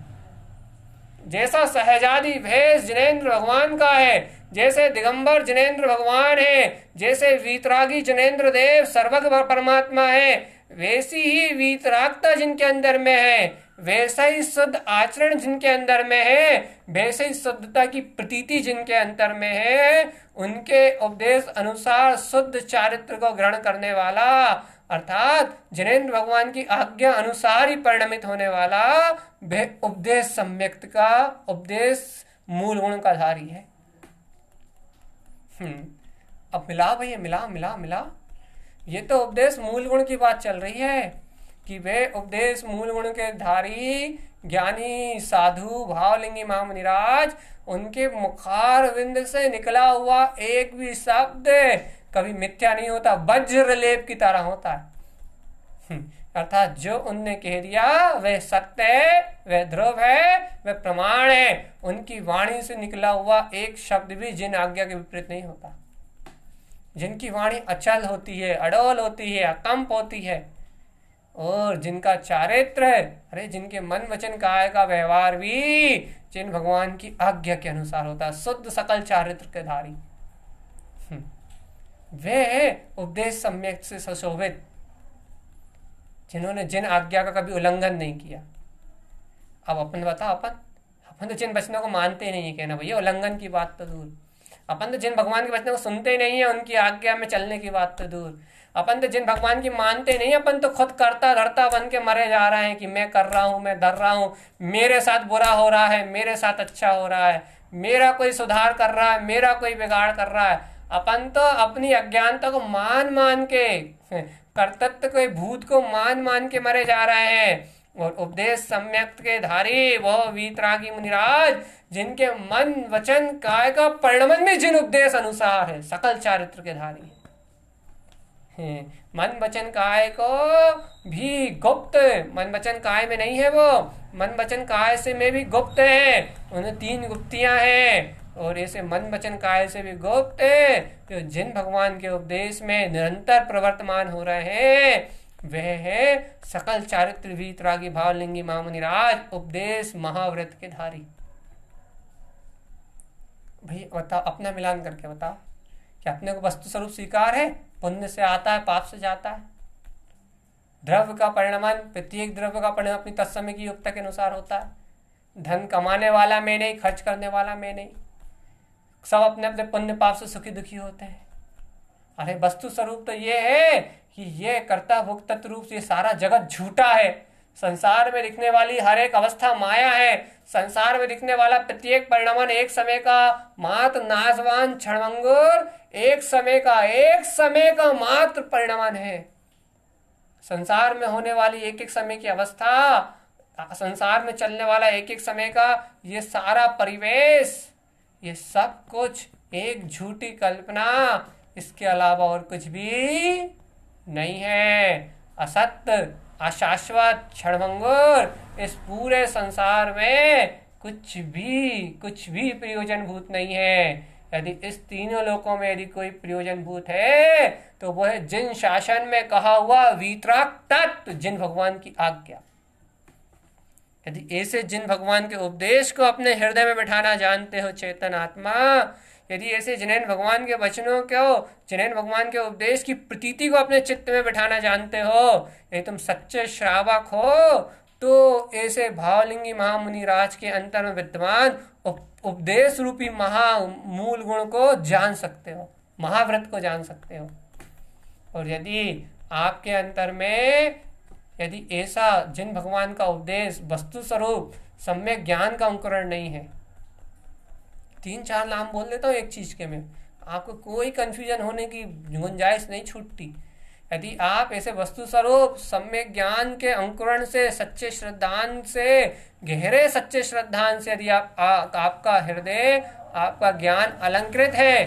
जैसा सहजादी भेष जिनेंद्र भगवान का है, जैसे दिगंबर जिनेंद्र भगवान है, जैसे वीतरागी जिनेंद्र देव सर्वज्ञ परमात्मा है, वैसी ही वीतरागता जिनके अंदर में है, वैसा ही शुद्ध आचरण जिनके अंदर में है, वैसे ही शुद्धता की प्रतीति जिनके अंतर में है, उनके उपदेश अनुसार शुद्ध चारित्र को ग्रहण करने वाला, अर्थात जिनेंद्र भगवान की आज्ञा अनुसार ही परिणमित होने वाला, वह उपदेश सम्यक्त का, उपदेश मूल गुण का धारी है। अब मिला भैया, मिला मिला मिला। ये तो उपदेश मूल गुण की बात चल रही है कि वे उपदेश मूल गुण के धारी ज्ञानी साधु भावलिंगी महामुनिराज, उनके मुखार विंद से निकला हुआ एक भी शब्द कभी मिथ्या नहीं होता, वज्र लेप की तरह होता है। अर्थात जो उनने कह दिया वह सत्य है, वह ध्रुव है, वह प्रमाण है। उनकी वाणी से निकला हुआ एक शब्द भी जिन आज्ञा के विपरीत नहीं होता। जिनकी वाणी अचल होती है, अडोल होती है, अकंप होती है, और जिनका चारित्र है, अरे जिनके मन वचन काया का व्यवहार भी जिन भगवान की आज्ञा के अनुसार होता है, शुद्ध सकल चारित्र के धारी, वे उपदेश सम्यक से सुशोभित, जिन्होंने जिन आज्ञा का कभी उल्लंघन नहीं किया। अब अपन बताओ, अपन तो जिन वचनों को मानते ही नहीं है, कहना भैया उल्लंघन की बात तो दूर। अपन तो जिन भगवान के वचनों को सुनते ही नहीं है, उनकी आज्ञा में चलने की बात तो दूर। अपन तो जिन भगवान की मानते नहीं, अपन तो खुद करता धरता बन के मरे जा रहे हैं कि मैं कर रहा हूँ, मैं धर रहा हूँ, मेरे साथ बुरा हो रहा है, मेरे साथ अच्छा हो रहा है, मेरा कोई सुधार कर रहा है, मेरा कोई बिगाड़ कर रहा है। अपन तो अपनी अज्ञानता को मान मान के, कर्तृत्व के भूत को मान मान के मरे जा रहे हैं। और उपदेश सम्यक के धारी वह वीतरागी मुनिराज, जिनके मन वचन काय का परिणमन भी जिन उपदेश अनुसार है, सकल चारित्र के धारी है। मन वचन काय को भी गुप्त, मन वचन काय में नहीं है, वो मन वचन काय से में भी गुप्त है। उन्हें 3 गुप्तियां हैं, और ऐसे मन वचन काय से भी गुप्त है, जो जिन भगवान के उपदेश में निरंतर प्रवर्तमान हो रहे हैं, वह है सकल चारित्र वीतरागी भावलिंगी महामुनिराज, उपदेश महाव्रत के धारी। भाई बताओ, अपना मिलान करके बताओ कि अपने को वस्तु स्वरूप स्वीकार है, पुण्य से आता है, पाप से जाता है। द्रव्य का परिणमन, प्रत्येक द्रव्य का परिणमन अपनी तत्समय की योग्यता के अनुसार होता है। धन कमाने वाला मैं नहीं, खर्च करने वाला मैं नहीं, सब अपने अपने पुण्य पाप से सुखी दुखी होते हैं। अरे वस्तु स्वरूप तो ये है कि ये कर्ता भोक्ता रूप से सारा जगत झूठा है। संसार में दिखने वाली हर एक अवस्था माया है। संसार में दिखने वाला प्रत्येक परिणमन एक समय का मात्र नाशवान क्षणभंगुर, एक समय का मात्र परिणमन है। संसार में होने वाली एक एक समय की अवस्था, संसार में चलने वाला एक एक समय का ये सारा परिवेश, ये सब कुछ एक झूठी कल्पना, इसके अलावा और कुछ भी नहीं है। असत्य, अशाश्वत, क्षणभंगुर, इस पूरे संसार में कुछ भी प्रयोजनभूत नहीं है। यदि इस तीनों लोकों में यदि कोई प्रयोजनभूत है तो वह है जिन शासन में कहा हुआ वीतराग तत्व, जिन भगवान की आज्ञा। यदि ऐसे जिन भगवान के उपदेश को अपने हृदय में बिठाना जानते हो चेतन आत्मा, यदि ऐसे जिनेन भगवान के वचनों को, जिनेन भगवान के उपदेश की प्रतीति को अपने चित्त में बिठाना जानते हो, यदि तुम सच्चे श्रावक हो तो ऐसे भावलिंगी महामुनि राज के अंतर में विद्यमान उपदेश रूपी महामूल गुण को जान सकते हो, महाव्रत को जान सकते हो। और यदि आपके अंतर में यदि ऐसा जिन भगवान का उपदेश वस्तु स्वरूप सम्यक ज्ञान का अंकुरण नहीं है, 3-4 नाम बोल देता हूँ एक चीज के में, आपको कोई कंफ्यूजन होने की गुंजाइश नहीं छूटती। यदि आप ऐसे वस्तु स्वरूप सम्यक ज्ञान के अंकुरण से, सच्चे श्रद्धान से, गहरे सच्चे श्रद्धान से यदि आपका हृदय, आपका ज्ञान अलंकृत है,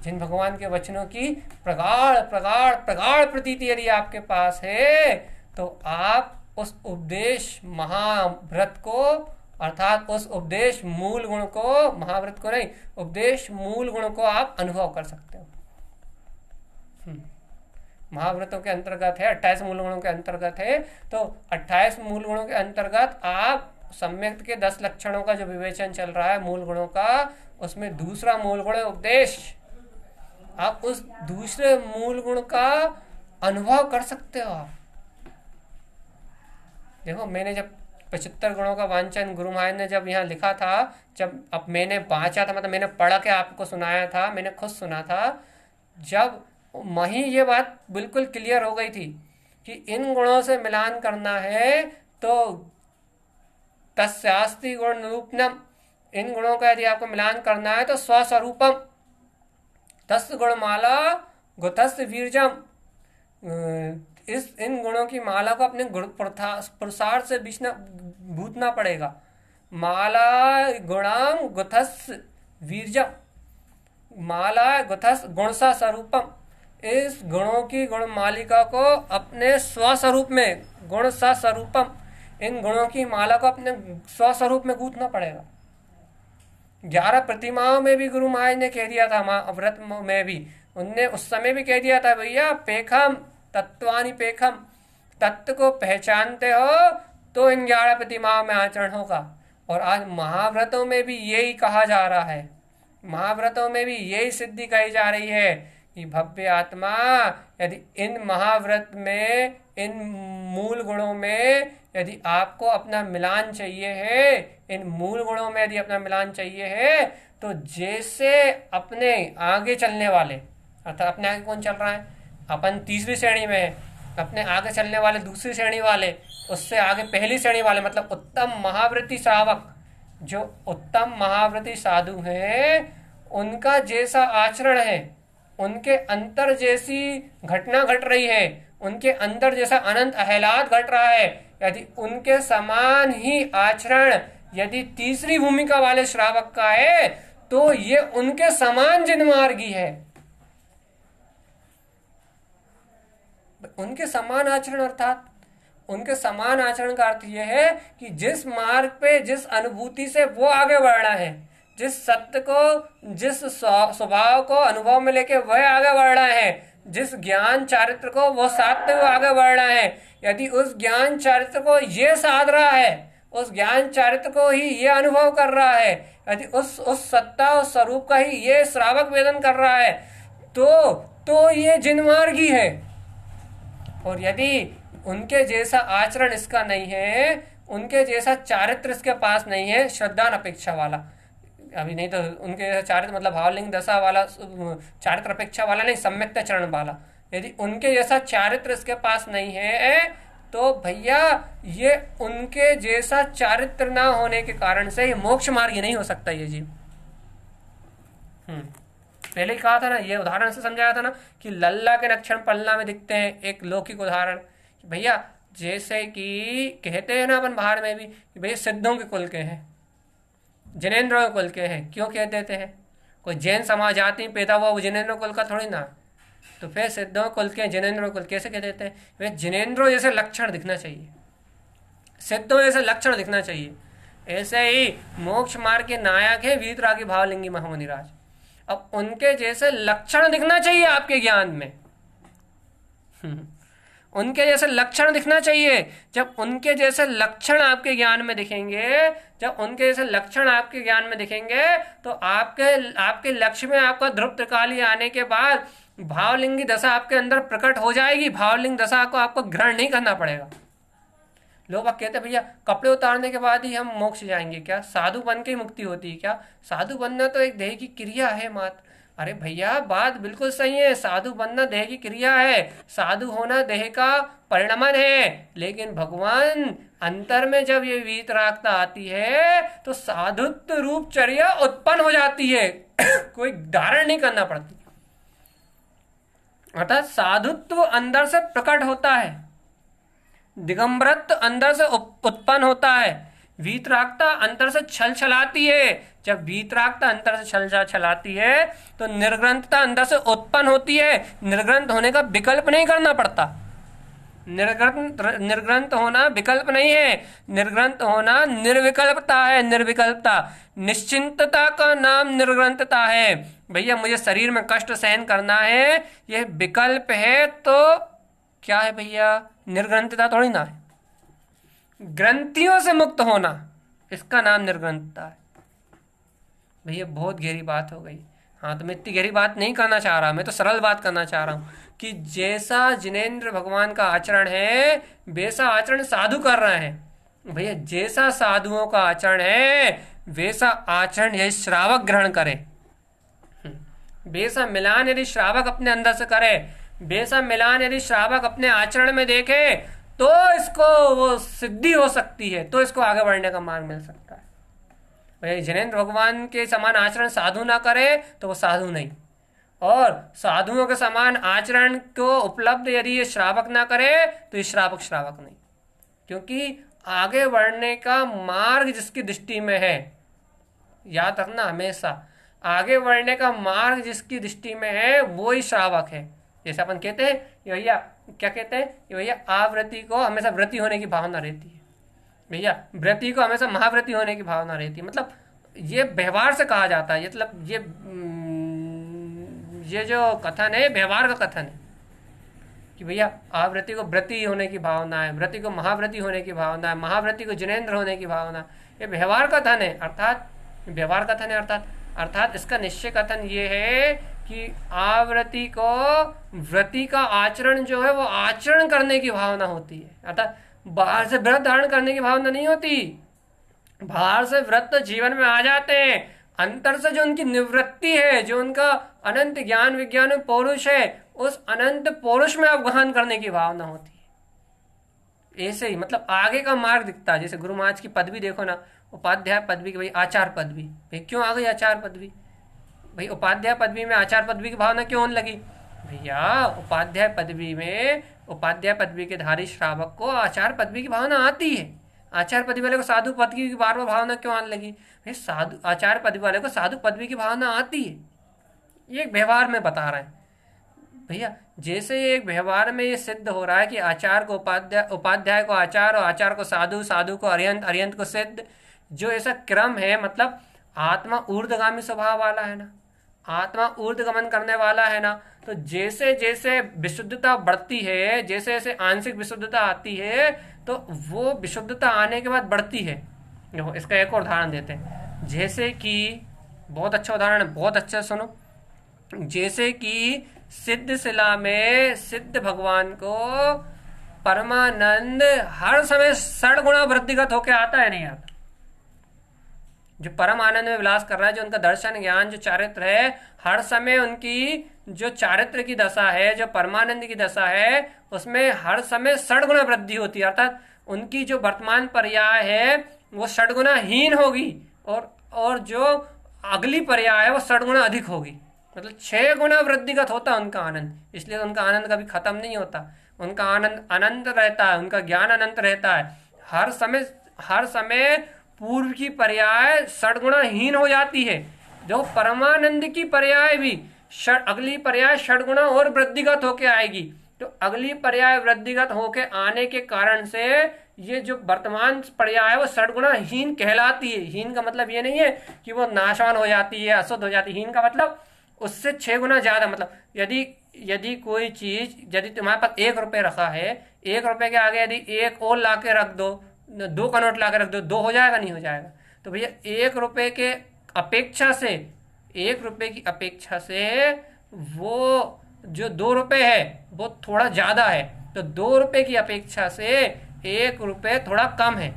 जिन भगवान के वचनों की प्रगाढ़ प्रगाढ़ प्रगाढ़ प्रतीति यदि आपके पास है, तो आप उस उपदेश महाव्रत को, अर्थात उस उपदेश मूल गुण को, महाव्रत को नहीं, उपदेश मूल गुण को आप अनुभव कर सकते हो। महाव्रतों के अंतर्गत है, 28 मूल गुणों के अंतर्गत है, तो 28 मूल गुणों के अंतर्गत आप सम्यक के 10 लक्षणों का जो विवेचन चल रहा है मूल गुणों का, उसमें दूसरा मूल गुण है उपदेश। आप उस दूसरे मूल गुण का अनुभव कर सकते हो। आप देखो, मैंने जब 75 गुणों का वांचन गुरु महाराज ने जब यहाँ लिखा था, जब अब मैंने बांचा था, मतलब मैंने पढ़ के आपको सुनाया था, मैंने खुद सुना था, जब वहीं ये बात बिल्कुल क्लियर हो गई थी कि इन गुणों से मिलान करना है तो तस्यास्ति गुण निरूपणम, इन गुणों का यदि आपको मिलान करना है तो स्वस्वरूपम तस् गुणमाला गुथस् वीर्जम, इन गुणों की माला को अपने प्रसार से भूतना पड़ेगा। माला गुणाम गुथस् वीर्जम, माला गुथस् गुणसा स्वरूपम, इस गुणों की गुण मालिका को अपने स्वस्वरूप में, गुण सा स्वरूपम, इन गुणों की माला को अपने स्वस्वरूप में गूंथना पड़ेगा। 11 प्रतिमाओं में भी गुरु महाराज ने कह दिया था, महाव्रत में भी उनने उस समय भी कह दिया था, भैया पेखम तत्वानि पेखम, तत्व को पहचानते हो तो इन 11 प्रतिमाओं में आचरण होगा। और आज महाव्रतों में भी यही कहा जा रहा है, महाव्रतों में भी यही सिद्धि कही जा रही है कि भव्य आत्मा, यदि इन महाव्रत में, इन मूल गुणों में यदि आपको अपना मिलान चाहिए है, इन मूल गुणों में यदि अपना मिलान चाहिए है, तो जैसे अपने आगे चलने वाले, अर्थात अपने आगे कौन चल रहा है, अपन तीसरी श्रेणी में है, अपने आगे चलने वाले दूसरी श्रेणी वाले, उससे आगे पहली श्रेणी वाले, मतलब उत्तम महाव्रती श्रावक, जो उत्तम महाव्रती साधु हैं, उनका जैसा आचरण है, उनके अंतर जैसी घटना घट रही है, उनके अंदर जैसा अनंत आह्लाद घट रहा है, यदि उनके समान ही आचरण यदि तीसरी भूमिका वाले श्रावक का है, तो ये उनके समान जिनमार्गी है। उनके समान आचरण, अर्थात उनके समान आचरण का अर्थ यह है कि जिस मार्ग पे, जिस अनुभूति से वो आगे बढ़ रहा है, जिस सत्य को, जिस स्वभाव को अनुभव में लेके वह आगे बढ़ रहा है, जिस ज्ञान चारित्र को वो साधते हुए आगे बढ़ रहा है, यदि उस ज्ञान चारित्र को ये साध रहा है, उस ज्ञान चारित्र को ही ये अनुभव कर रहा है, यदि उस सत्ता, उस स्वरूप का ही ये श्रावक वेदन कर रहा है, तो ये जिनमार्गी है। और यदि उनके जैसा आचरण इसका नहीं है, उनके जैसा चारित्र इसके पास नहीं है, श्रद्धान अपेक्षा वाला, अभी नहीं तो उनके जैसा चारित्र मतलब भावलिंग दशा वाला, चारित्र अपेक्षा वाला नहीं, सम्यक्ता चरण वाला, यदि उनके जैसा चारित्र इसके पास नहीं है, तो भैया ये उनके जैसा चारित्र ना होने के कारण से ये मोक्ष मार्ग ही नहीं हो सकता ये जीव। पहले ही कहा था ना, ये उदाहरण से समझाया था ना कि लल्ला के लक्षण पल्ला में दिखते हैं, एक लौकिक उदाहरण। भैया जैसे कि कहते हैं ना अपन बाहर में भी कि भैया सिद्धों के कुल के हैं, जैनेन्द्रों के कुल के हैं, क्यों कह देते हैं? कोई जैन समाज जाति में पैदा हुआ वो जिनेंद्र कुल का थोड़ी ना। तो फिर सिद्धों कुल के जिनेंद्र कुल कैसे कह देते हैं? वे जिनेंद्रों जैसे लक्षण दिखना चाहिए, सिद्धों जैसे लक्षण दिखना चाहिए। ऐसे ही मोक्ष मार्ग के नायक है वीतरागी भावलिंगी महामुनिराज। अब उनके जैसे लक्षण दिखना चाहिए आपके ज्ञान में, उनके जैसे लक्षण दिखना चाहिए। जब उनके जैसे लक्षण आपके ज्ञान में दिखेंगे, जब उनके जैसे लक्षण आपके ज्ञान में दिखेंगे तो आपके लक्ष्य में आपका ध्रुव त्रिकाली आने के बाद भावलिंगी दशा आपके अंदर प्रकट हो जाएगी। भावलिंग दशा को आपको ग्रहण नहीं करना पड़ेगा। लोग अब कहते हैं भैया कपड़े उतारने के बाद ही हम मोक्ष जाएंगे क्या? साधु बन के ही मुक्ति होती है क्या? साधु बनना तो एक देह की क्रिया है मात्र। अरे भैया बात बिल्कुल सही है, साधु बनना देह की क्रिया है, साधु होना देह का परिणमन है। लेकिन भगवान अंतर में जब ये वीतरागता आती है तो साधुत्व रूप चर्या उत्पन्न हो जाती है, कोई धारण नहीं करना पड़ती। अर्थात साधुत्व अंदर से प्रकट होता है, दिगंबरत्व अंदर से उत्पन्न होता है, वीतरागता अंतर से छल छलाती है। जब वीतरागता अंतर से छल छलाती है तो निर्ग्रंथता अंदर से उत्पन्न होती है। निर्ग्रंथ होने का विकल्प नहीं करना पड़ता। निर्ग्रंथ होना विकल्प नहीं है, निर्ग्रंथ होना निर्विकल्पता है। निर्विकल्पता, निश्चिंतता का नाम निर्ग्रंथता है। भैया मुझे शरीर में कष्ट सहन करना है, यह विकल्प है तो क्या है भैया? निर्ग्रंथता थोड़ी ना है। ग्रंथियों से मुक्त होना, इसका नाम निर्ग्रंथता है। भैया बहुत गहरी बात हो गई। हाँ तो मैं इतनी गहरी बात नहीं करना चाह रहा, मैं तो सरल बात करना चाह रहा हूँ कि जैसा जिनेंद्र भगवान का आचरण है वैसा आचरण साधु कर रहे हैं। भैया जैसा साधुओं का आचरण है वैसा आचरण यदि श्रावक ग्रहण करे, वैसा मिलान यदि श्रावक अपने अंदर से करे, वैसा मिलान यदि श्रावक अपने आचरण में देखे तो इसको वो सिद्धि हो सकती है, तो इसको आगे बढ़ने का मार्ग मिल सकता है। भाई जिनेंद्र भगवान के समान आचरण साधु ना करे तो वो साधु नहीं, और साधुओं के समान आचरण को उपलब्ध यदि ये श्रावक ना करे तो ये श्रावक नहीं। क्योंकि आगे बढ़ने का मार्ग जिसकी दृष्टि में है, याद रखना हमेशा, आगे बढ़ने का मार्ग जिसकी दृष्टि में है वो ही श्रावक है। जैसे अपन कहते हैं ये भैया क्या कहते हैं, ये भैया आवृत्ति को हमेशा व्रति होने की भावना रहती है, भैया व्रति को हमेशा महाव्रति होने की भावना रहती है। मतलब ये व्यवहार से कहा जाता है, मतलब ये जो कथन है व्यवहार का कथन है कि भैया आवृत्ति को व्रति होने की भावना है, व्रति को महाव्रति होने की भावना है, महाव्रति को जिनेंद्र होने की भावना, ये व्यवहार कथन है। अर्थात व्यवहार कथन है, अर्थात इसका निश्चय कथन ये है कि आवृत्ति को व्रति का आचरण जो है वो आचरण करने की भावना होती है। अर्थात बाहर से व्रत धारण करने की भावना नहीं होती, बाहर से व्रत तो जीवन में आ जाते हैं, अंतर से जो उनकी निवृत्ति है, जो उनका अनंत ज्ञान विज्ञान में पौरुष है, उस अनंत पौरुष में अवगाहन करने की भावना होती है। ऐसे ही मतलब आगे का मार्ग दिखता है। जैसे गुरु महाराज की पदवी देखो ना, उपाध्याय पदवी की भाई आचार्य पदवी, भाई क्यों आ गई आचार्य पदवी? भाई उपाध्याय पदवी में आचार्य पदवी की भावना क्यों होने लगी? भैया उपाध्याय पदवी में उपाध्याय पदवी के धारी श्रावक को आचार्य पदवी की भावना आती है, आचार्य पदवी वाले को साधु पदवी की बार बार भावना क्यों आने लगी? भाई साधु आचार्य पदवी वाले को साधु पदवी की भावना आती है, ये एक व्यवहार में बता रहे हैं भैया। जैसे एक व्यवहार में ये सिद्ध हो रहा है कि आचार्य को उपाध्याय, उपाध्याय को आचार्य और आचार्य को साधु, साधु को अरिहंत, अरिहंत को सिद्ध, जो ऐसा क्रम है, मतलब आत्मा ऊर्ध्वगामी स्वभाव वाला है ना, आत्मा ऊर्ध्वगमन करने वाला है ना। तो जैसे जैसे विशुद्धता बढ़ती है, जैसे जैसे आंशिक विशुद्धता आती है, तो वो विशुद्धता आने के बाद बढ़ती है। देखो इसका एक और उदाहरण देते हैं, जैसे कि बहुत अच्छा उदाहरण है, बहुत अच्छा सुनो। जैसे कि सिद्ध शिला में सिद्ध भगवान को परमानंद हर समय 6 गुणा वृद्धिगत होके आता है, नहीं आता? जो परम आनंद में विलास कर रहा है, जो उनका दर्शन ज्ञान जो चारित्र है, हर समय उनकी जो चारित्र की दशा है, जो परमानंद की दशा है, उसमें हर समय 6 गुणा वृद्धि होती है। अर्थात उनकी जो वर्तमान पर्याय है वो 6 गुणा हीन होगी, और जो अगली पर्याय है वो 6 गुणा अधिक होगी। मतलब 6 गुणा वृद्धिगत होता है उनका आनंद, इसलिए उनका आनंद कभी खत्म नहीं होता, उनका आनंद अनंत रहता है, उनका ज्ञान अनंत रहता है। हर समय पूर्व की पर्याय 6 गुणा हीन हो जाती है, जो परमानंद की पर्याय भी अगली पर्याय षडगुणा और वृद्धिगत होके आएगी। तो अगली पर्याय वृद्धिगत होके आने के कारण से ये जो वर्तमान पर्याय है वो षडगुणा हीन कहलाती है। हीन का मतलब ये नहीं है कि वो नाशवान हो जाती है, अशुद्ध हो जाती है। हीन का मतलब उससे 6 गुना ज्यादा। मतलब यदि कोई चीज, यदि तुम्हारे पास 1 रुपये रखा है, 1 रुपये के आगे यदि 1 और ला के रख दो, 2 का नोट ला के रख दो, 2 हो जाएगा? नहीं हो जाएगा। तो भैया 1 रुपये के अपेक्षा से, 1 रुपये की अपेक्षा से वो जो 2 रुपये है वो थोड़ा ज्यादा है। तो 2 रुपये की अपेक्षा से 1 रुपये थोड़ा कम है।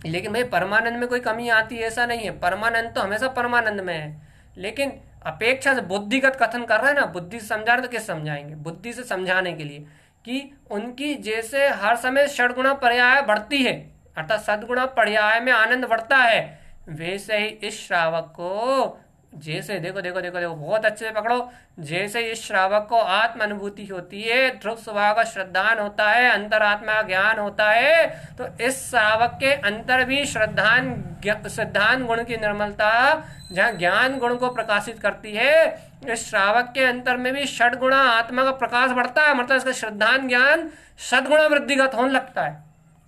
लेकिन भाई परमानंद में कोई कमी आती है ऐसा नहीं है। परमानंद तो हमेशा परमानंद में है, लेकिन अपेक्षा से बुद्धिगत कथन कर रहे हैं ना, बुद्धि से समझा रहे तो किस समझाएंगे? बुद्धि से समझाने के लिए कि उनकी जैसे हर समय षडगुणा पर्याय बढ़ती है, अर्थात सद्गुणा पर्याय में आनंद बढ़ता है, वैसे ही इस श्रावक को जैसे देखो देखो देखो देखो बहुत अच्छे से पकड़ो, जैसे इस श्रावक को आत्म अनुभूति होती है, ध्रुव स्वभाव का श्रद्धान होता है, अंतरात्मा ज्ञान होता है, तो इस श्रावक के अंतर भी श्रद्धान गुण की निर्मलता जहाँ ज्ञान गुण को प्रकाशित करती है, इस श्रावक के अंतर में भी षडगुणा आत्मा का प्रकाश बढ़ता है। मतलब इसका श्रद्धान ज्ञान सद्गुणा वृद्धिगत होने लगता है।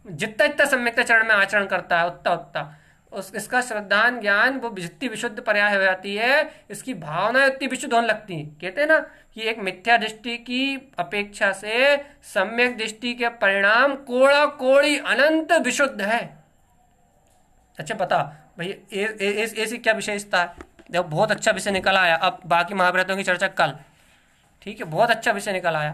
जितना जितना सम्यक्ता चरण में आचरण करता है उतना उतना इसका श्रद्धान ज्ञान वो जितनी विशुद्ध पर्याय हो जाती है, इसकी भावना उतनी विशुद्ध होने लगती है। कहते हैं ना कि एक मिथ्या दृष्टि की अपेक्षा से सम्यक दृष्टि के परिणाम कोड़ा कोड़ी अनंत विशुद्ध है। अच्छा बता भैया ऐसी क्या विशेषता है? देखो बहुत अच्छा विषय निकल आया। अब बाकी महाभारतों की चर्चा कल, ठीक है? बहुत अच्छा विषय निकल आया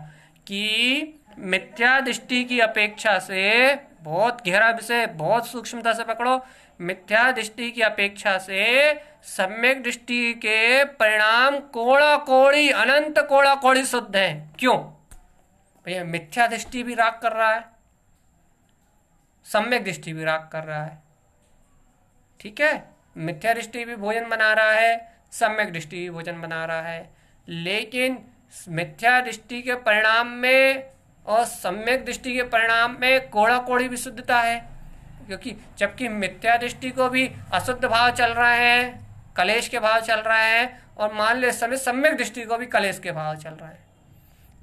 कि मिथ्या दृष्टि की अपेक्षा से, बहुत गहरा विषय, बहुत सूक्ष्मता से पकड़ो, मिथ्या दृष्टि की अपेक्षा से सम्यक दृष्टि के परिणाम कोड़ा कोड़ी अनंत कोड़ा कोड़ी शुद्ध है। क्यों भैया? मिथ्या दृष्टि भी राग कर रहा है, सम्यक दृष्टि भी राग कर रहा है, ठीक है? मिथ्या दृष्टि भी भोजन बना रहा है, सम्यक दृष्टि भी भोजन बना रहा है, लेकिन मिथ्या दृष्टि के परिणाम में और सम्यक दृष्टि के परिणाम में कोड़ा कोड़ी विशुद्धता है। क्योंकि जबकि मिथ्या दृष्टि को भी अशुद्ध भाव चल रहे हैं, कलेश के भाव चल रहे हैं, और मान लो इस समय सम्यक दृष्टि को भी कलेश के भाव चल रहे हैं,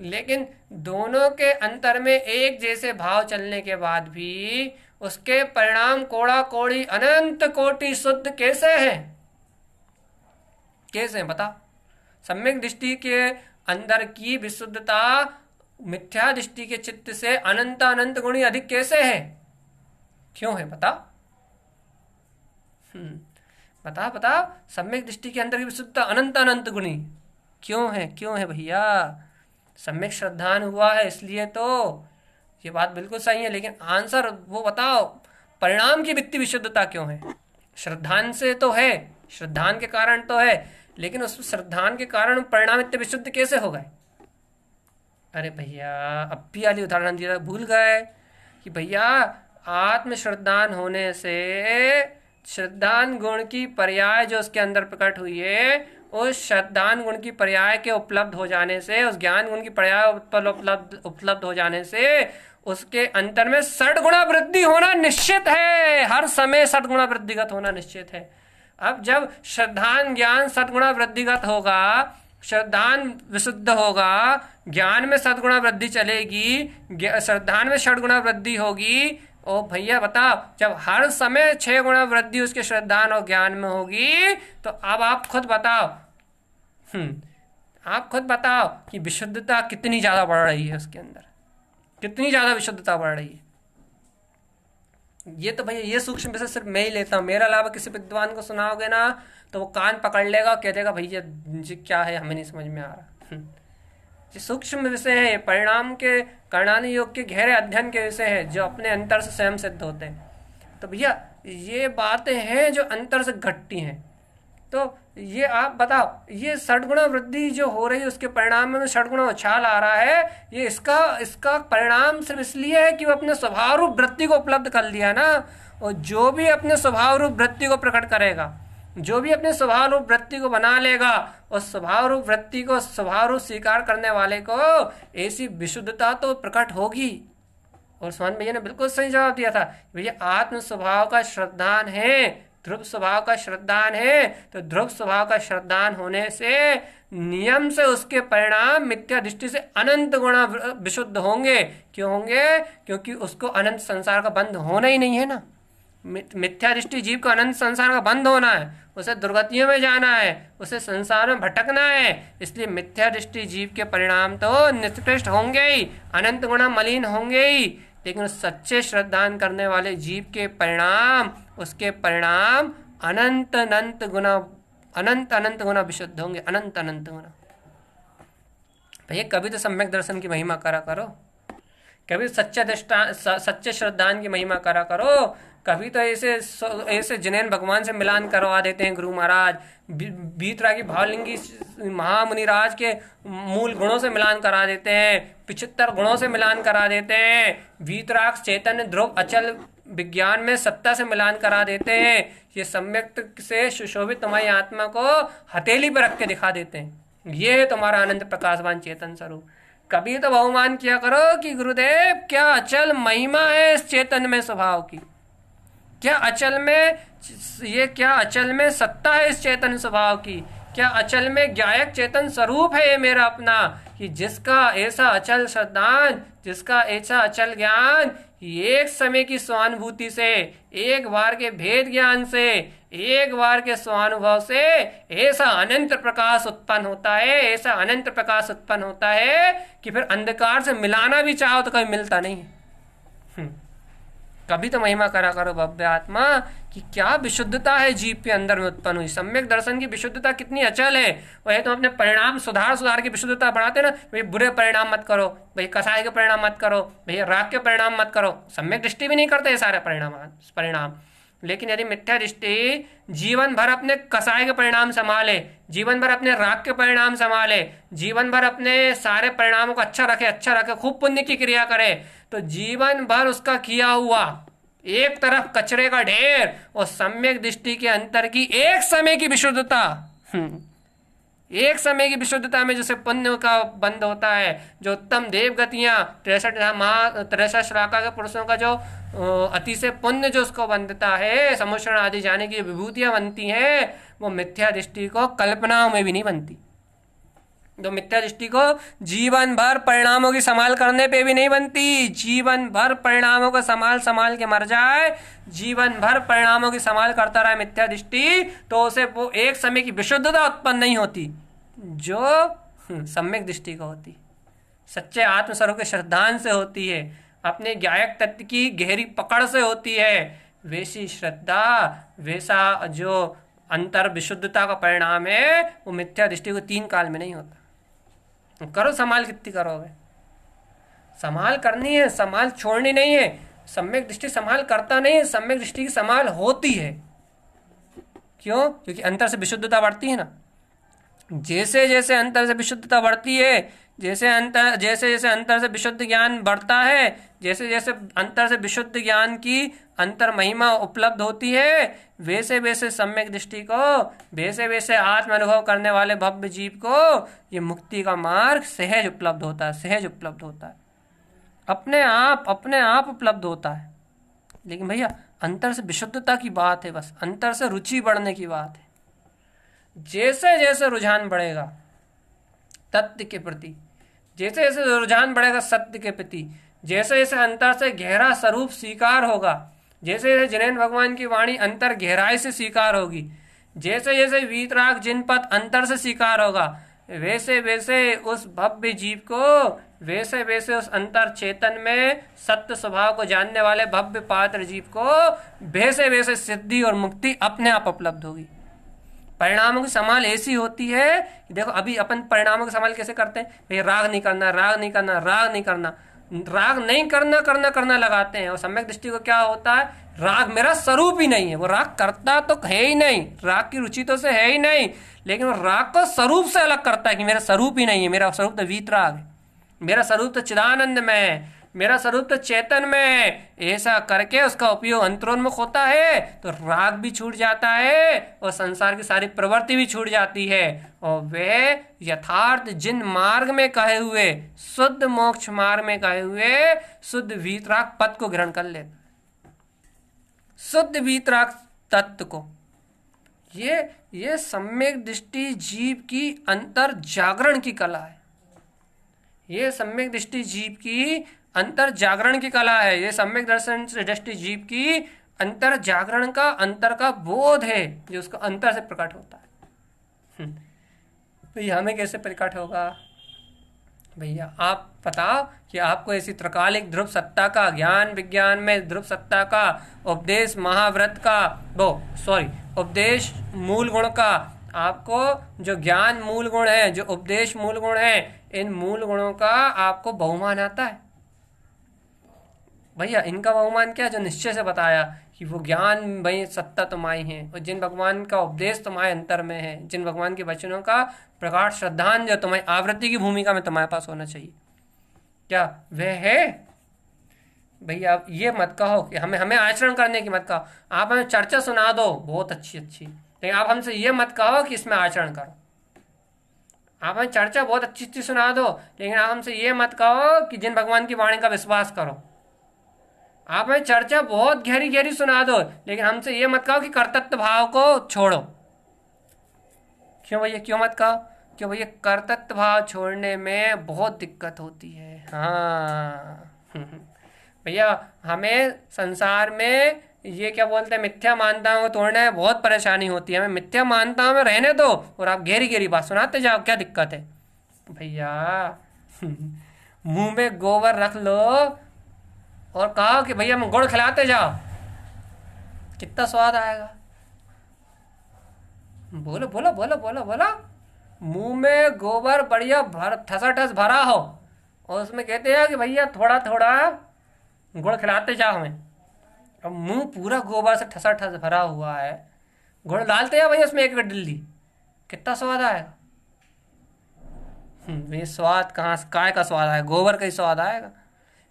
लेकिन दोनों के अंतर में एक जैसे भाव चलने के बाद भी उसके परिणाम कोड़ा कोड़ी अनंत कोटि शुद्ध कैसे हैं? कैसे हैं बता? सम्यक दृष्टि के अंदर की विशुद्धता मिथ्या दृष्टि के चित्त से अनंत अनंत गुणी अधिक कैसे है? क्यों है बता? बता बता। सम्यक दृष्टि के अंदर की विशुद्धता अनंत अनंत गुणी क्यों है? क्यों है भैया? सम्यक श्रद्धान हुआ है इसलिए। तो ये बात बिल्कुल सही है, लेकिन आंसर वो बताओ, परिणाम की वित्तीय विशुद्धता क्यों है? श्रद्धान से तो है, श्रद्धान के कारण तो है, लेकिन उस श्रद्धान के कारण परिणाम इतने विशुद्ध कैसे हो गए? अरे भैया अब भी वाली उदाहरण दिया, भूल गए कि भैया आत्म श्रद्धान होने से श्रद्धान गुण की पर्याय जो उसके अंदर प्रकट हुई है, उस श्रद्धान गुण की पर्याय के उपलब्ध हो जाने से, उस ज्ञान गुण की पर्याय उपलब्ध हो जाने से उसके अंतर में सद्गुणा वृद्धि होना निश्चित है। हर समय सद्गुणा वृद्धिगत होना निश्चित है। अब जब श्रद्धान ज्ञान सद्गुणा वृद्धिगत होगा, श्रद्धान विशुद्ध होगा, ज्ञान में सद्गुणा वृद्धि चलेगी, श्रद्धान में षडगुणा वृद्धि होगी। ओ भैया बताओ, जब हर समय 6 गुणा वृद्धि उसके श्रद्धान और ज्ञान में होगी, तो अब आप खुद बताओ, आप खुद बताओ कि विशुद्धता कितनी ज्यादा बढ़ रही है उसके अंदर, कितनी ज्यादा विशुद्धता बढ़ रही है। ये तो भैया ये सूक्ष्म विषय सिर्फ मैं ही लेता हूँ, मेरा अलावा किसी विद्वान को सुनाओगे ना तो वो कान पकड़ लेगा और कह देगा भैया जी क्या है, हमें नहीं समझ में आ रहा। ये सूक्ष्म विषय है, परिणाम के कर्णानी योग के गहरे अध्ययन के विषय है, जो अपने अंतर से स्वयं सिद्ध होते हैं। तो भैया ये बातें हैं जो अंतर से घटती हैं। तो ये आप बताओ, ये षडगुणा वृद्धि जो हो रही है उसके परिणाम में षडगुणा उछाल आ रहा है, ये इसका परिणाम सिर्फ इसलिए है कि वो अपने स्वभाव रूप वृत्ति को उपलब्ध कर लिया ना। और जो भी अपने स्वभाव रूप वृत्ति को प्रकट करेगा, जो भी अपने स्वभाव रूप वृत्ति को बना लेगा, उस स्वभाव रूप वृत्ति को स्वभाव रूप स्वीकार करने वाले को ऐसी विशुद्धता तो प्रकट होगी। और स्वामी भैया ने बिल्कुल सही जवाब दिया था, भैया आत्म स्वभाव का श्रद्धान है ध्रुव स्वभाव का श्रद्धान है, तो ध्रुव स्वभाव का श्रद्धान होने से नियम से उसके परिणाम मिथ्या दृष्टि से अनंत गुणा विशुद्ध होंगे। क्यों होंगे? क्योंकि उसको अनंत संसार का बंध होना ही नहीं है ना। मिथ्या दृष्टि जीव को अनंत संसार का बंध होना है, उसे दुर्गतियों में जाना है, उसे संसार में भटकना है। इसलिए मिथ्या दृष्टि जीव के परिणाम तो निकृष्ट होंगे ही, अनंत गुणा मलिन होंगे ही, लेकिन सच्चे श्रद्धान करने वाले जीव के परिणाम, उसके परिणाम अनंत अनंत गुना विशुद्ध होंगे, अनंत अनंत गुना। भैया कभी तो सम्यक दर्शन की महिमा करा करो, कभी सच्चे श्रद्धान की महिमा करा करो। कभी तो ऐसे जिनेन भगवान से मिलान करवा देते हैं गुरु महाराज, बीतरागी भावलिंगी महामुनिराज के मूल गुणों से मिलान करा देते हैं, 75 गुणों से मिलान करा देते हैं, वीतराग चैतन्य ध्रुव अचल विज्ञान में सत्ता से मिलान करा देते हैं। ये सम्यक से सुशोभित तुम्हारी आत्मा को हथेली पर रख के दिखा देते हैं, ये है तुम्हारा आनंद प्रकाशवान चेतन स्वरूप। कभी तो बहुमान किया करो कि गुरुदेव क्या अचल महिमा है इस चेतन में स्वभाव की, क्या अचल में सत्ता है इस चेतन स्वभाव की, क्या अचल में ज्ञायक चेतन स्वरूप है ये मेरा अपना, कि जिसका ऐसा अचल श्रद्धान, जिसका ऐसा अचल ज्ञान, एक समय की स्वानुभूति से, एक बार के भेद ज्ञान से, एक बार के स्वानुभव से ऐसा अनंत प्रकाश उत्पन्न होता है, ऐसा अनंत प्रकाश उत्पन्न होता है कि फिर अंधकार से मिलाना भी चाहो तो कभी मिलता नहीं है। कभी तो महिमा करा करो भव्य आत्मा कि क्या विशुद्धता है जीव के अंदर में उत्पन्न हुई। सम्यक दर्शन की विशुद्धता कितनी अचल है। वही तो अपने परिणाम सुधार की विशुद्धता बढ़ाते ना, भाई बुरे परिणाम मत करो, भाई कसाय के परिणाम मत करो, भाई राग के परिणाम मत करो। सम्यक दृष्टि भी नहीं करते सारे परिणाम, लेकिन यदि मिथ्या दृष्टि जीवन भर अपने कसाय के परिणाम संभाले, जीवन भर अपने राग के परिणाम संभाले, जीवन भर अपने सारे परिणामों को अच्छा रखे, खूब पुण्य की क्रिया करे, तो जीवन भर उसका किया हुआ एक तरफ कचरे का ढेर और सम्यक दृष्टि के अंतर की एक समय की विशुद्धता, एक समय की विशुद्धता में जैसे पुण्य का बंध होता है, जो उत्तम देव गतियां 63 श्राका के पुरुषों का जो अति से पुण्य जो उसको बंधता है, समुश्रण आदि जाने की विभूतियां बनती हैं, वो मिथ्या दृष्टि को कल्पनाओं में भी नहीं बनती। तो मिथ्या दृष्टि को जीवन भर परिणामों की संभाल करने पे भी नहीं बनती। जीवन भर परिणामों को संभाल के मर जाए, जीवन भर परिणामों की संभाल करता रहे मिथ्या दृष्टि, तो उसे वो एक समय की विशुद्धता उत्पन्न नहीं होती जो सम्यक दृष्टि को होती, सच्चे आत्मस्वरूप के श्रद्धान से होती है, अपने ज्ञायक तत्व की गहरी पकड़ से होती है। वैसी श्रद्धा, वैसा जो अंतर विशुद्धता का परिणाम है, वो मिथ्या दृष्टि को 3 काल में नहीं होता। करो संभाल, कितनी करोगे, संभाल करनी है, संभाल छोड़नी नहीं है। सम्यक दृष्टि संभाल करता नहीं है, सम्यक दृष्टि की संभाल होती है। क्यों? क्योंकि अंतर से विशुद्धता बढ़ती है ना। जैसे जैसे अंतर से विशुद्धता बढ़ती है, जैसे जैसे अंतर से विशुद्ध ज्ञान बढ़ता है, जैसे जैसे अंतर से विशुद्ध ज्ञान की अंतर महिमा उपलब्ध होती है, वैसे वैसे सम्यक दृष्टि को, वैसे वैसे आत्म अनुभव करने वाले भव्य जीव को ये मुक्ति का मार्ग सहज उपलब्ध होता है, सहज उपलब्ध होता है, अपने आप उपलब्ध होता है। लेकिन भैया अंतर से विशुद्धता की बात है, बस अंतर से रुचि बढ़ने की बात है। जैसे जैसे रुझान बढ़ेगा तत्व के प्रति, जैसे जैसे रुझान बढ़ेगा सत्य के प्रति, जैसे जैसे अंतर से गहरा स्वरूप स्वीकार होगा, जैसे जैसे जिनेन भगवान की वाणी अंतर गहराई से स्वीकार होगी, जैसे जैसे वीतराग जिनपद अंतर से स्वीकार होगा, वैसे वैसे उस भव्य जीव को, वैसे वैसे उस अंतर चेतन में सत्य स्वभाव को जानने वाले भव्य पात्र जीव को वैसे वैसे सिद्धि और मुक्ति अपने आप उपलब्ध होगी। परिणामों की संभाल ऐसी होती है कि देखो अभी अपन परिणामों की संभाल कैसे करते हैं, भाई राग नहीं करना, राग नहीं करना, राग नहीं करना, राग नहीं करना करना करना लगाते हैं। और सम्यक दृष्टि को क्या होता है, राग मेरा स्वरूप ही नहीं है, वो राग करता तो है ही नहीं, राग की रुचि तो से है ही नहीं, लेकिन वो राग को स्वरूप से अलग करता है कि मेरा स्वरूप ही नहीं है, मेरा स्वरूप तो वीतराग है, मेरा स्वरूप तो चिदानंद में है, मेरा स्वरूप तो चेतन में है। ऐसा करके उसका उपयोग अंतरोन्मुख होता है तो राग भी छूट जाता है और संसार की सारी प्रवृत्ति भी छूट जाती है, और वह यथार्थ जिन मार्ग में कहे हुए, शुद्ध मोक्ष मार्ग में कहे हुए शुद्ध वीतराग पद को ग्रहण कर लेता, शुद्ध वीतराग तत्व को। ये सम्यक दृष्टि जीव की अंतर जागरण की कला है। ये सम्यक दृष्टि जीव की अंतर जागरण की कला है। ये सम्यक दर्शन दृष्टि जीव की अंतर जागरण का, अंतर का बोध है, जो उसका अंतर से प्रकट होता है। भैया हमें कैसे प्रकट होगा? भैया आप बताओ कि आपको ऐसी त्रकालिक ध्रुव सत्ता का, ज्ञान विज्ञान में ध्रुव सत्ता का उपदेश, महाव्रत का उपदेश मूल गुण का, आपको जो ज्ञान मूल गुण है, जो उपदेश मूल गुण है, इन मूल गुणों का आपको बहुमान आता है? भैया इनका बहुमान क्या, जो निश्चय से बताया कि वो ज्ञान भाई सत्ता तुम्हारी है, और जिन भगवान का उपदेश तुम्हारे अंतर में है, जिन भगवान के वचनों का प्रगाढ़ श्रद्धांजलि जो तुम्हारी आवृत्ति की भूमिका में तुम्हारे पास होना चाहिए, क्या वह है? भैया आप ये मत कहो कि हमें आचरण करने की मत कहो। आप हमें चर्चा सुना दो बहुत अच्छी, लेकिन आप हमसे ये मत कहो कि इसमें आचरण करो। आप हमें चर्चा बहुत अच्छी सुना दो, लेकिन आप हमसे ये मत कहो कि जिन भगवान की वाणी का विश्वास करो। आप हमें चर्चा बहुत गहरी गहरी सुना दो, लेकिन हमसे ये मत कहो कि कर्तव्य भाव को छोड़ो। क्यों भैया, क्यों मत कहो? क्यों भैया, कर्तव्य भाव छोड़ने में बहुत दिक्कत होती है। हाँ भैया, हमें संसार में ये क्या बोलते हैं, मिथ्या मान्यताओं को तोड़ने में बहुत परेशानी होती है। हमें मिथ्या मान्यताओं में रहने दो और आप गहरी गहरी बात सुनाते जाओ, क्या दिक्कत है भैया? मुंह में गोबर रख लो और कहो कि भैया हम गुड़ खिलाते जाओ, कितना स्वाद आएगा? बोलो बोलो बोलो बोलो बोलो। मुंह में गोबर बढ़िया ठसाठस भरा हो और उसमें कहते हैं कि भैया थोड़ा थोड़ा गुड़ खिलाते जाओ हमें, अब मुंह पूरा गोबर से ठसाठस भरा हुआ है, गुड़ डालते हैं भैया उसमें एक डिल्ली, कितना स्वाद आएगा? ये स्वाद कहाँ, काय का स्वाद आएगा? गोबर का ही स्वाद आएगा।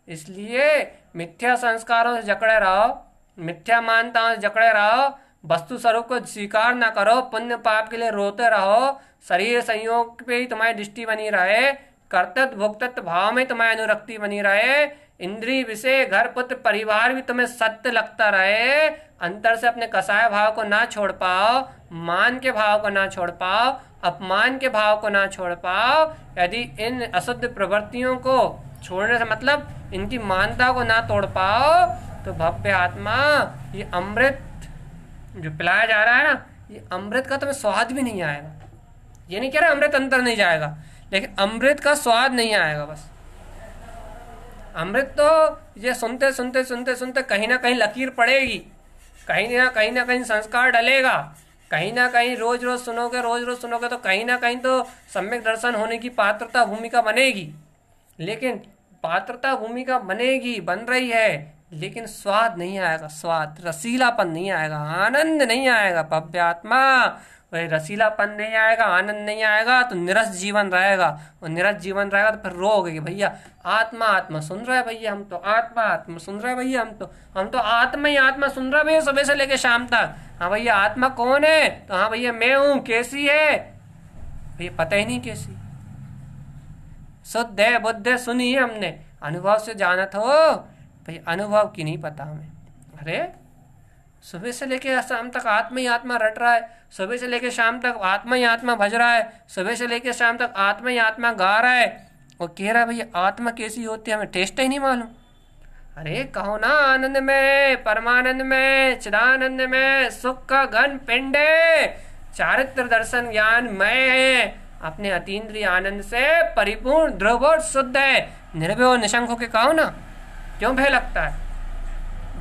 इसलिए मिथ्या संस्कारों से जकड़े रहो, मिथ्या मान्यताओं से जकड़े रहो, वस्तु स्वरूप को स्वीकार ना करो, पुण्य पाप के लिए रोते रहो, शरीर संयोग पे ही तुम्हारी दृष्टि बनी रहे, कर्तव्य भोक्तत्व भाव में तुम्हारी अनुरक्ति बनी रहे, इंद्रिय विषय घर पुत्र परिवार भी तुम्हें सत्य लगता रहे, अंतर से अपने कसाय भाव को ना छोड़ पाओ, मान के भाव को ना छोड़ पाओ, अपमान के भाव को ना छोड़ पाओ। यदि इन अशुद्ध प्रवृत्तियों को छोड़ने से मतलब इनकी मानता को ना तोड़ पाओ, तो भव्य आत्मा ये अमृत जो पिलाया जा रहा है ना, ये अमृत का तुम्हें स्वाद भी नहीं आएगा। ये नहीं कह रहा अमृत अंदर नहीं जाएगा, लेकिन अमृत का स्वाद नहीं आएगा। बस अमृत तो ये सुनते सुनते सुनते सुनते कहीं ना कहीं लकीर पड़ेगी, कहीं ना कहीं संस्कार डलेगा, कहीं ना कहीं रोज रोज सुनोगे तो कहीं ना कहीं तो सम्यक दर्शन होने की पात्रता भूमिका बनेगी। लेकिन पात्रता भूमिका बनेगी, बन रही है, लेकिन स्वाद नहीं आएगा, स्वाद रसीलापन नहीं आएगा, आनंद नहीं आएगा। भव्य आत्मा वही रसीलापन नहीं आएगा, आनंद नहीं आएगा, तो निरस जीवन रहेगा, और निरस जीवन रहेगा तो फिर रोगे कि भैया आत्मा आत्मा सुन रहा है, भैया हम तो आत्मा आत्मा सुन रहे हैं, भैया हम तो आत्मा ही आत्मा सुन रहे हैं भैया सुबह से लेके शाम तक। हाँ भैया आत्मा कौन है? तो हाँ भैया मैं हूँ। कैसी है भैया? पता ही नहीं कैसी। शुद्ध है, बुद्ध है, सुनी है हमने, अनुभव से जाना था भाई, अनुभव की नहीं पता हमें। अरे सुबह से लेके शाम तक आत्मा ही आत्मा रट रहा है, सुबह से लेके शाम तक आत्मा ही आत्मा भज रहा है, सुबह से लेके शाम तक आत्मा ही आत्मा गा रहा है, और कह रहा है भैया आत्मा कैसी होती है, हमें टेस्ट ही नहीं मालूम। अरे कहो ना आनंद में, परमानंद में, चिदानंद में, सुख का घन पिंड है, चारित्र दर्शन ज्ञान मय है, अपने अतीन्द्रिय आनंद से परिपूर्ण ध्रुव और शुद्ध है, निर्भय और निशंक होके कहो ना। क्यों भय लगता है?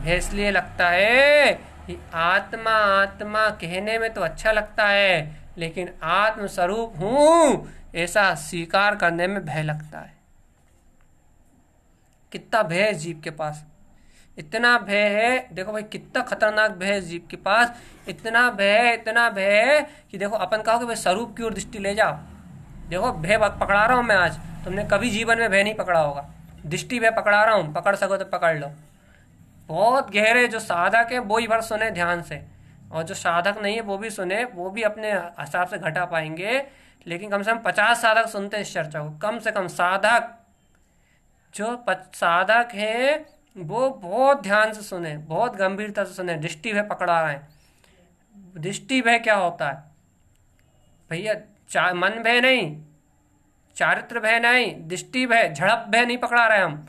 भय इसलिए लगता है कि आत्मा आत्मा कहने में तो अच्छा लगता है, लेकिन आत्म स्वरूप हूं ऐसा स्वीकार करने में भय लगता है। कितना भय है जीव के पास, इतना भय है, देखो भाई कितना खतरनाक भय है जीव के पास, इतना भय है कि देखो अपन कहो कि भाई स्वरूप की ओर दृष्टि ले जाओ। देखो भय पकड़ा रहा हूं मैं आज, तुमने कभी जीवन में भय नहीं पकड़ा होगा, दृष्टि भय पकड़ा रहा हूं, पकड़ सको तो पकड़ लो। बहुत गहरे जो साधक है वो ही भर सुने ध्यान से, और जो साधक नहीं है वो भी सुने, वो भी अपने हिसाब से घटा पाएंगे, लेकिन कम से कम 50 साधक सुनते हैं इस चर्चा को, कम से कम साधक। जो साधक है वो बहुत ध्यान से सुने, बहुत गंभीरता से सुने, दृष्टि भय पकड़ा रहे हैं, दृष्टि भय क्या होता है भैया? मन भय नहीं, चारित्र भय नहीं, दृष्टि भय, झड़प भय नहीं पकड़ा रहे हम।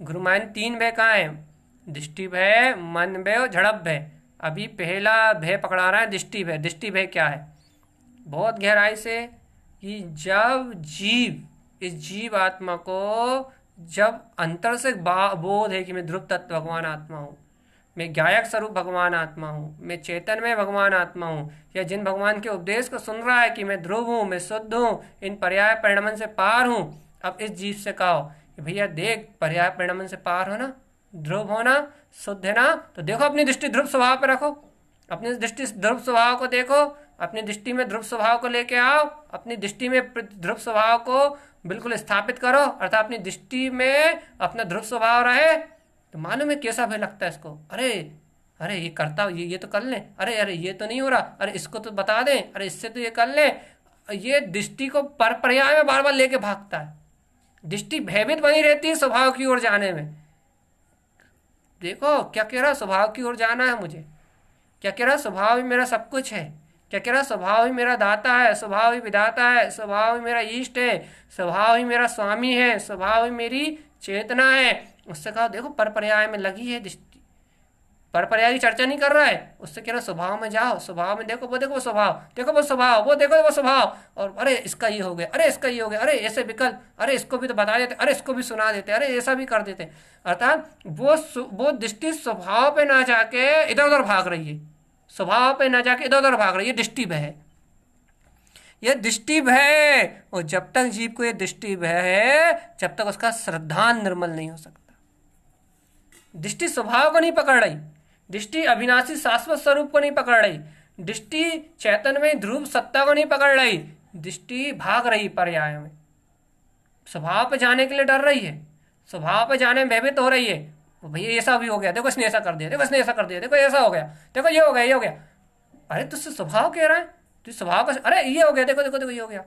गुरु महाराज 3 भय कहाँ हैं? दृष्टि भय, मन भय और झड़प भय। अभी पहला भय पकड़ा रहा है दृष्टि भय। दृष्टि भय क्या है? बहुत गहराई से कि जब इस जीव आत्मा को जब अंतर से बोध है कि मैं ध्रुव तत्व भगवान आत्मा हूँ, मैं गायक स्वरूप भगवान आत्मा हूँ, मैं चेतन में भगवान आत्मा हूँ, या जिन भगवान के उपदेश को सुन रहा है कि मैं ध्रुव हूँ, मैं शुद्ध हूँ, इन पर्याय परिणमन से पार हूँ। अब इस जीव से कहो कि भैया देख, पर्याय परिणमन से पार हो ना, ध्रुव हो ना, शुद्ध है ना, तो देखो अपनी दृष्टि ध्रुव स्वभाव पर रखो, अपनी दृष्टि ध्रुव स्वभाव को देखो, अपनी दृष्टि में ध्रुव स्वभाव को लेके आओ, अपनी दृष्टि में ध्रुव स्वभाव को बिल्कुल स्थापित करो, अर्थात अपनी दृष्टि में अपना ध्रुव स्वभाव रहे। तो मालूम है कैसा भय लगता है इसको? अरे ये करता, ये तो कर ले, अरे ये तो नहीं हो रहा, अरे इसको तो बता दें, अरे इससे तो ये कर ले। ये दृष्टि को पर पर्याय में बार बार लेके भागता है। दृष्टि भयभीत बनी रहती है स्वभाव की ओर जाने में। देखो क्या कह रहा, स्वभाव की ओर जाना है मुझे, क्या कह रहा, स्वभाव ही मेरा सब कुछ है, क्या कह रहा, स्वभाव ही मेरा दाता है, स्वभाव ही विधाता है, स्वभाव ही मेरा इष्ट है, स्वभाव ही मेरा स्वामी है, स्वभाव ही मेरी चेतना है। उससे कहा देखो पर पर्याय में लगी है दृष्टि, पर पर्याय की चर्चा नहीं कर रहा है, उससे कह रहा स्वभाव में जाओ, स्वभाव में देखो वो स्वभाव, देखो वो स्वभाव, वो देखो वो स्वभाव, और अरे इसका ये हो गया, अरे इसका ये हो गया, अरे ऐसे विकल्प, अरे इसको भी तो बता देते, अरे इसको भी सुना देते, अरे ऐसा भी कर देते। अर्थात वो दृष्टि स्वभाव पे ना जाके इधर उधर भाग रही है, स्वभाव पे ना जाके इधर उधर भाग रही है, दृष्टि भय है, यह दृष्टि भय। और जब तक जीव को यह दृष्टि भय है, जब तक उसका श्रद्धान निर्मल नहीं हो सकता। दृष्टि स्वभाव को नहीं पकड़ रही, दृष्टि अविनाशी शाश्वत स्वरूप को नहीं पकड़ रही, दृष्टि चैतन्य में ध्रुव सत्ता को नहीं पकड़ रही, दृष्टि भाग रही पर्याय में, स्वभाव पे जाने के लिए डर रही है, स्वभाव पे जाने में भयभीत हो रही है। भैया ऐसा भी हो गया, देखो इसने ऐसा कर दिया, देखो इसने ऐसा कर दिया, देखो ऐसा हो गया, देखो ये हो गया, ये हो गया। अरे तुझसे स्वभाव कह रहा है, तो स्वभाव का, अरे ये हो गया, देखो देखो देखो ये हो गया।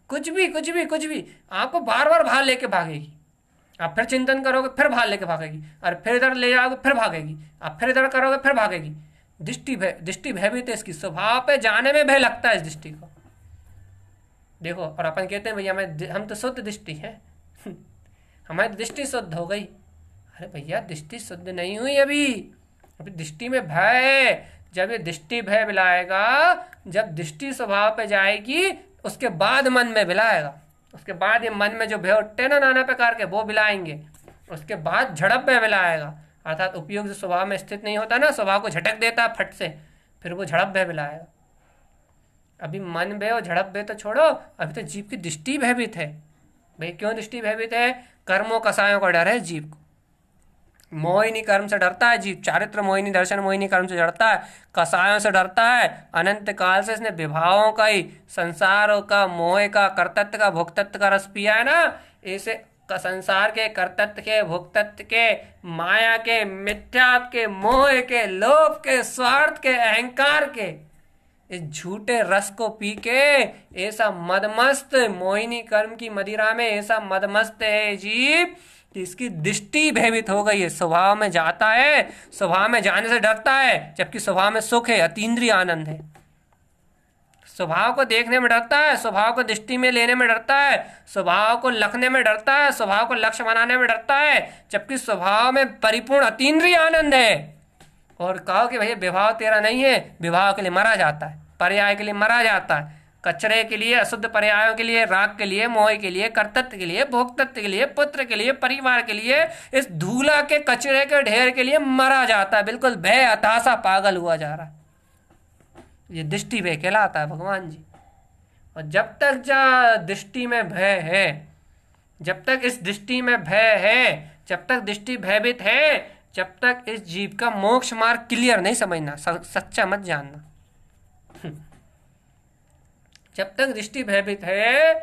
कुछ भी आपको बार बार भाग लेके भागेगी। आप फिर चिंतन करोगे फिर भाग लेके भागेगी, और फिर इधर ले जाओगे फिर भागेगी, आप फिर इधर करोगे फिर भागेगी। दृष्टि भयभीत है इसकी, स्वभाव पे जाने में भय लगता है इस दृष्टि को। देखो, और अपन कहते हैं भैया हम तो शुद्ध दृष्टि है हमारी दृष्टि शुद्ध हो गई। अरे भैया दृष्टि शुद्ध नहीं हुई, अभी दृष्टि में भय है। जब ये दृष्टि भय मिलाएगा, जब दृष्टि स्वभाव पे जाएगी, उसके बाद मन में मिलाएगा, उसके बाद ये मन में जो भय उठते ना नाना प्रकार के, वो मिलाएंगे, उसके बाद झड़प भय मिलाएगा। अर्थात उपयोग जो स्वभाव में स्थित नहीं होता ना, स्वभाव को झटक देता फट से, फिर वो झड़प भय मिलाएगा। अभी मन भय और झड़प भय तो छोड़ो, अभी तो जीव की दृष्टि भयभीत है। भाई क्यों दृष्टि भयभीत है? कर्मों कसायों का डर है जीव को। मोहिनी कर्म से डरता है जीव, चारित्र मोहिनी दर्शन मोहिनी कर्म से डरता है, कसायों से डरता है। अनंत काल से इसने विभावों का ही, संसार का, मोह का, कर्तत्व का, भोक्तत्व का रस पिया है ना। इसे संसार के, कर्तत्व के, भोक्तत्व के, माया के, मिथ्या के, मोह के, लोभ के, स्वार्थ के, अहंकार के, इस झूठे रस को पी के ऐसा मदमस्त, मोहिनी कर्म की मदिरा में ऐसा मदमस्त है जीव कि इसकी दृष्टि भयभीत हो गई है। स्वभाव में जाता है, स्वभाव में जाने से डरता है, जबकि स्वभाव में सुख है, अतीन्द्रिय आनंद है। स्वभाव को देखने में डरता है, स्वभाव को दृष्टि में लेने में डरता है, स्वभाव को लखने में डरता है, स्वभाव को लक्ष्य बनाने में डरता है, जबकि स्वभाव में परिपूर्ण अतीन्द्रिय आनंद है। और कहो कि भैया विभाव तेरा नहीं है, विभाव के लिए मरा जाता है, पर्याय के लिए मरा जाता है, कचरे के लिए, अशुद्ध पर्यायों के लिए, राग के लिए, मोह के लिए, कर्तत्व के लिए, भोक्तत्व के लिए, पुत्र के लिए, परिवार के लिए, इस धूला के कचरे के ढेर के लिए मरा जाता है। बिल्कुल भय हताशा पागल हुआ जा रहा है। ये दृष्टि भय कहलाता है भगवान जी। और जब तक दृष्टि में भय है, जब तक इस दृष्टि में भय है, जब तक दृष्टि भयभीत है, जब तक इस जीव का मोक्ष मार्ग क्लियर नहीं समझना, सच्चा मत जानना। जब तक दृष्टि भयभीत है,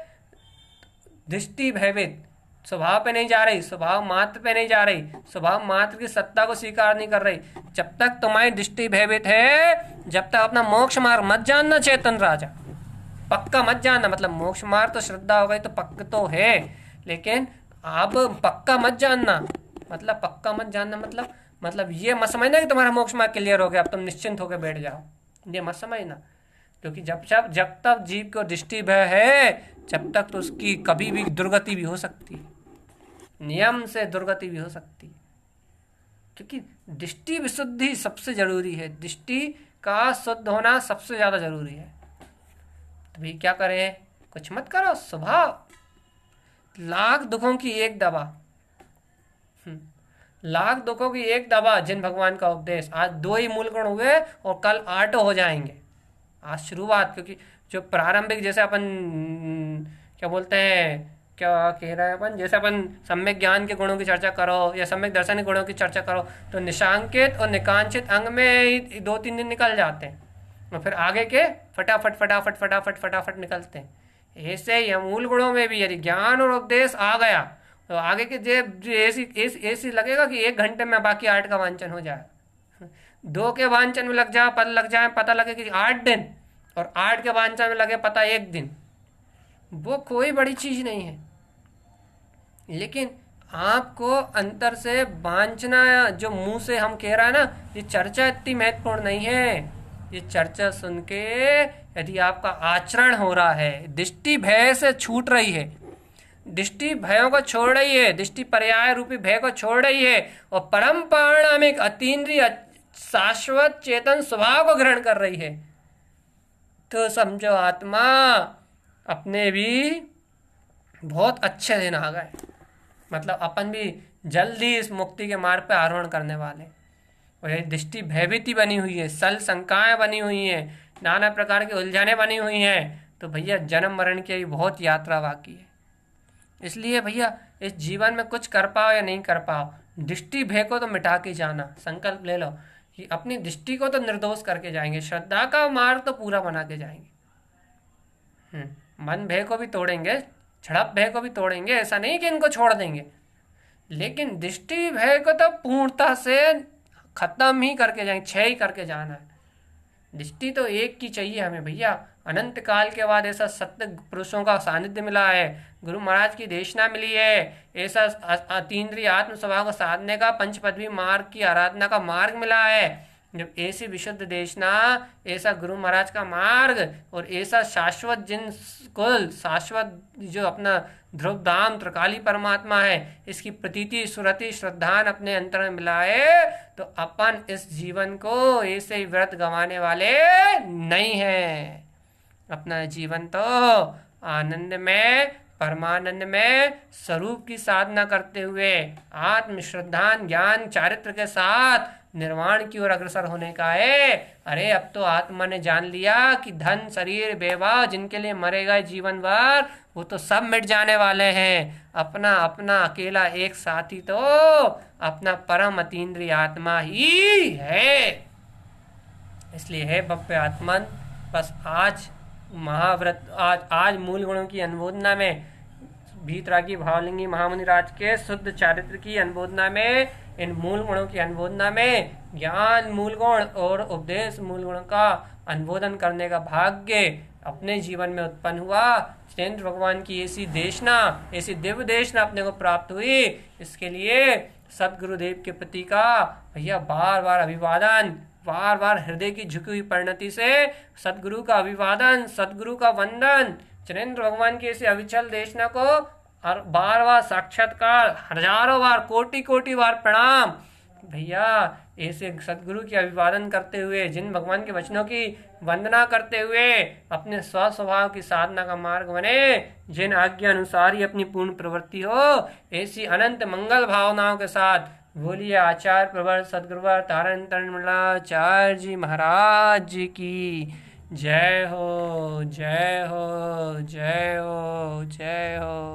दृष्टि भयभीत, स्वभाव पे नहीं जा रही, स्वभाव मात्र पे नहीं जा रही, स्वभाव मात्र की सत्ता को स्वीकार नहीं कर रही, जब तक तुम्हारी दृष्टि भयभीत है, जब तक अपना मोक्ष मार्ग मत जानना चेतन राजा, पक्का मत जानना। मतलब मोक्ष मार्ग तो श्रद्धा हो गई तो पक्का तो है, लेकिन आप पक्का मत जानना। मतलब पक्का मत जानना मतलब ये मत समझना कि तुम्हारा मोक्ष मार्ग क्लियर हो गया, अब तुम निश्चिंत होकर बैठ जाओ। ये मत समझना, क्योंकि जब तक जीव को दृष्टि भय है, जब तक तो उसकी कभी भी दुर्गति भी हो सकती है, नियम से दुर्गति भी हो सकती है। क्योंकि दृष्टि विशुद्धि सबसे जरूरी है, दृष्टि का शुद्ध होना सबसे ज्यादा जरूरी है। तो भाई क्या करें, कुछ मत करो, स्वभाव लाख दुखों की एक दवा। लाख दुखों की एक दवा, जिन भगवान का उपदेश। आज 2 ही मूल गुण हुए और कल 8 हो जाएंगे। आज शुरुआत, क्योंकि जो प्रारंभिक, जैसे अपन क्या बोलते हैं, क्या कह रहे हैं अपन, जैसे अपन सम्यक ज्ञान के गुणों की चर्चा करो या सम्यक दर्शन के गुणों की चर्चा करो, तो निशांकित और निकांक्षित अंग में ही 2-3 दिन निकल जाते हैं, और फिर आगे के फटाफट फटाफट फटाफट फटाफट निकलते हैं। ऐसे ही मूल गुणों में भी यदि ज्ञान और उपदेश आ गया तो आगे के ऐसी लगेगा कि 1 घंटे में बाकी 8 का वांचन हो जाए। 2 के वांचन में लग जाए पता लगे कि 8 दिन, और 8 के वांचन में लगे पता 1 दिन। वो कोई बड़ी चीज नहीं है, लेकिन आपको अंतर से वांचना, जो मुंह से हम कह रहे हैं ना, ये चर्चा इतनी महत्वपूर्ण नहीं है। ये चर्चा सुन के यदि आपका आचरण हो रहा है, दृष्टि भय से छूट रही है, दृष्टि भयों को छोड़ रही है, दृष्टि पर्याय रूपी भय को छोड़ रही है, और परम पारणामिक अतीन्द्रिय शाश्वत चेतन स्वभाव को ग्रहण कर रही है, तो समझो आत्मा अपने भी बहुत अच्छे दिन आ गए। मतलब अपन भी जल्दी इस मुक्ति के मार्ग पे आरोहण करने वाले। और ये दृष्टि भयभीति बनी हुई है, सल शंकाएं बनी हुई हैं, नाना प्रकार की उलझने बनी हुई हैं, तो भैया जन्म मरण की बहुत यात्रा बाकी है। इसलिए भैया इस जीवन में कुछ कर पाओ या नहीं कर पाओ, दृष्टि भय को तो मिटा के जाना, संकल्प ले लो कि अपनी दृष्टि को तो निर्दोष करके जाएंगे, श्रद्धा का मार्ग तो पूरा बना के जाएंगे। मन भय को भी तोड़ेंगे, झड़प भय को भी तोड़ेंगे, ऐसा नहीं कि इनको छोड़ देंगे, लेकिन दृष्टि भय को तो पूर्णता से खत्म ही करके जाएंगे, क्षय ही करके जाना है। दृष्टि तो एक की चाहिए हमें भैया। अनंत काल के बाद ऐसा सत्य पुरुषों का सानिध्य मिला है, गुरु महाराज की देशना मिली है, ऐसा अतीन्द्रिय आत्म स्वभाव को साधने का पंच पदवी मार्ग की आराधना का मार्ग मिला है। जब ऐसी विशुद्ध देशना, ऐसा गुरु महाराज का मार्ग, और ऐसा शाश्वत जिन कुल शाश्वत जो अपना ध्रुव धाम त्रिकाली परमात्मा है, इसकी प्रतीति सुरति श्रद्धान अपने अंतर में मिलाए, तो अपन इस जीवन को ऐसे ही व्यर्थ गंवाने वाले नहीं हैं। अपना जीवन तो आनंद में, परमानंद में स्वरूप की साधना करते हुए आत्म श्रद्धान ज्ञान चारित्र के साथ निर्वाण की ओर अग्रसर होने का है। अरे अब तो आत्मा ने जान लिया कि धन शरीर बेवा जिनके लिए मरेगा जीवन भर, वो तो सब मिट जाने वाले हैं। अपना अपना अकेला एक साथी तो अपना परम अतीन्द्रिय आत्मा ही है। इसलिए है भव्य आत्मन, बस आज महाव्रत, आज मूल गुणों की अनुमोदना में, भीतरागी भावलिंगी महामुनि राज के शुद्ध चारित्र की अनुमोदना में, इन मूल गुणों की अनुमोदना में ज्ञान मूल गुण और उपदेश मूल गुण का अनुमोदन करने का भाग्य अपने जीवन में उत्पन्न हुआ। जितेंद्र भगवान की ऐसी देशना, ऐसी दिव्य देशना अपने को प्राप्त हुई। इसके लिए सदगुरुदेव के प्रति का भैया बार बार अभिवादन, बार बार हृदय की झुकी हुई परिणति से सदगुरु का अभिवादन, सदगुरु का वंदन, जितेंद्र भगवान की ऐसी अविचल देशना को और बार बार साक्षात्कार, हजारों बार, कोटि कोटि बार प्रणाम। भैया ऐसे सदगुरु की अभिवादन करते हुए, जिन भगवान के वचनों की वंदना करते हुए अपने स्व स्वभाव की साधना का मार्ग बने, जिन आज्ञा अनुसार ही अपनी पूर्ण प्रवृत्ति हो, ऐसी अनंत मंगल भावनाओं के साथ बोलिए आचार्य प्रवर सदगुरुवर तारण तरणमलाचार्य जी महाराज जी की जय हो, जय हो, जय हो, जय हो।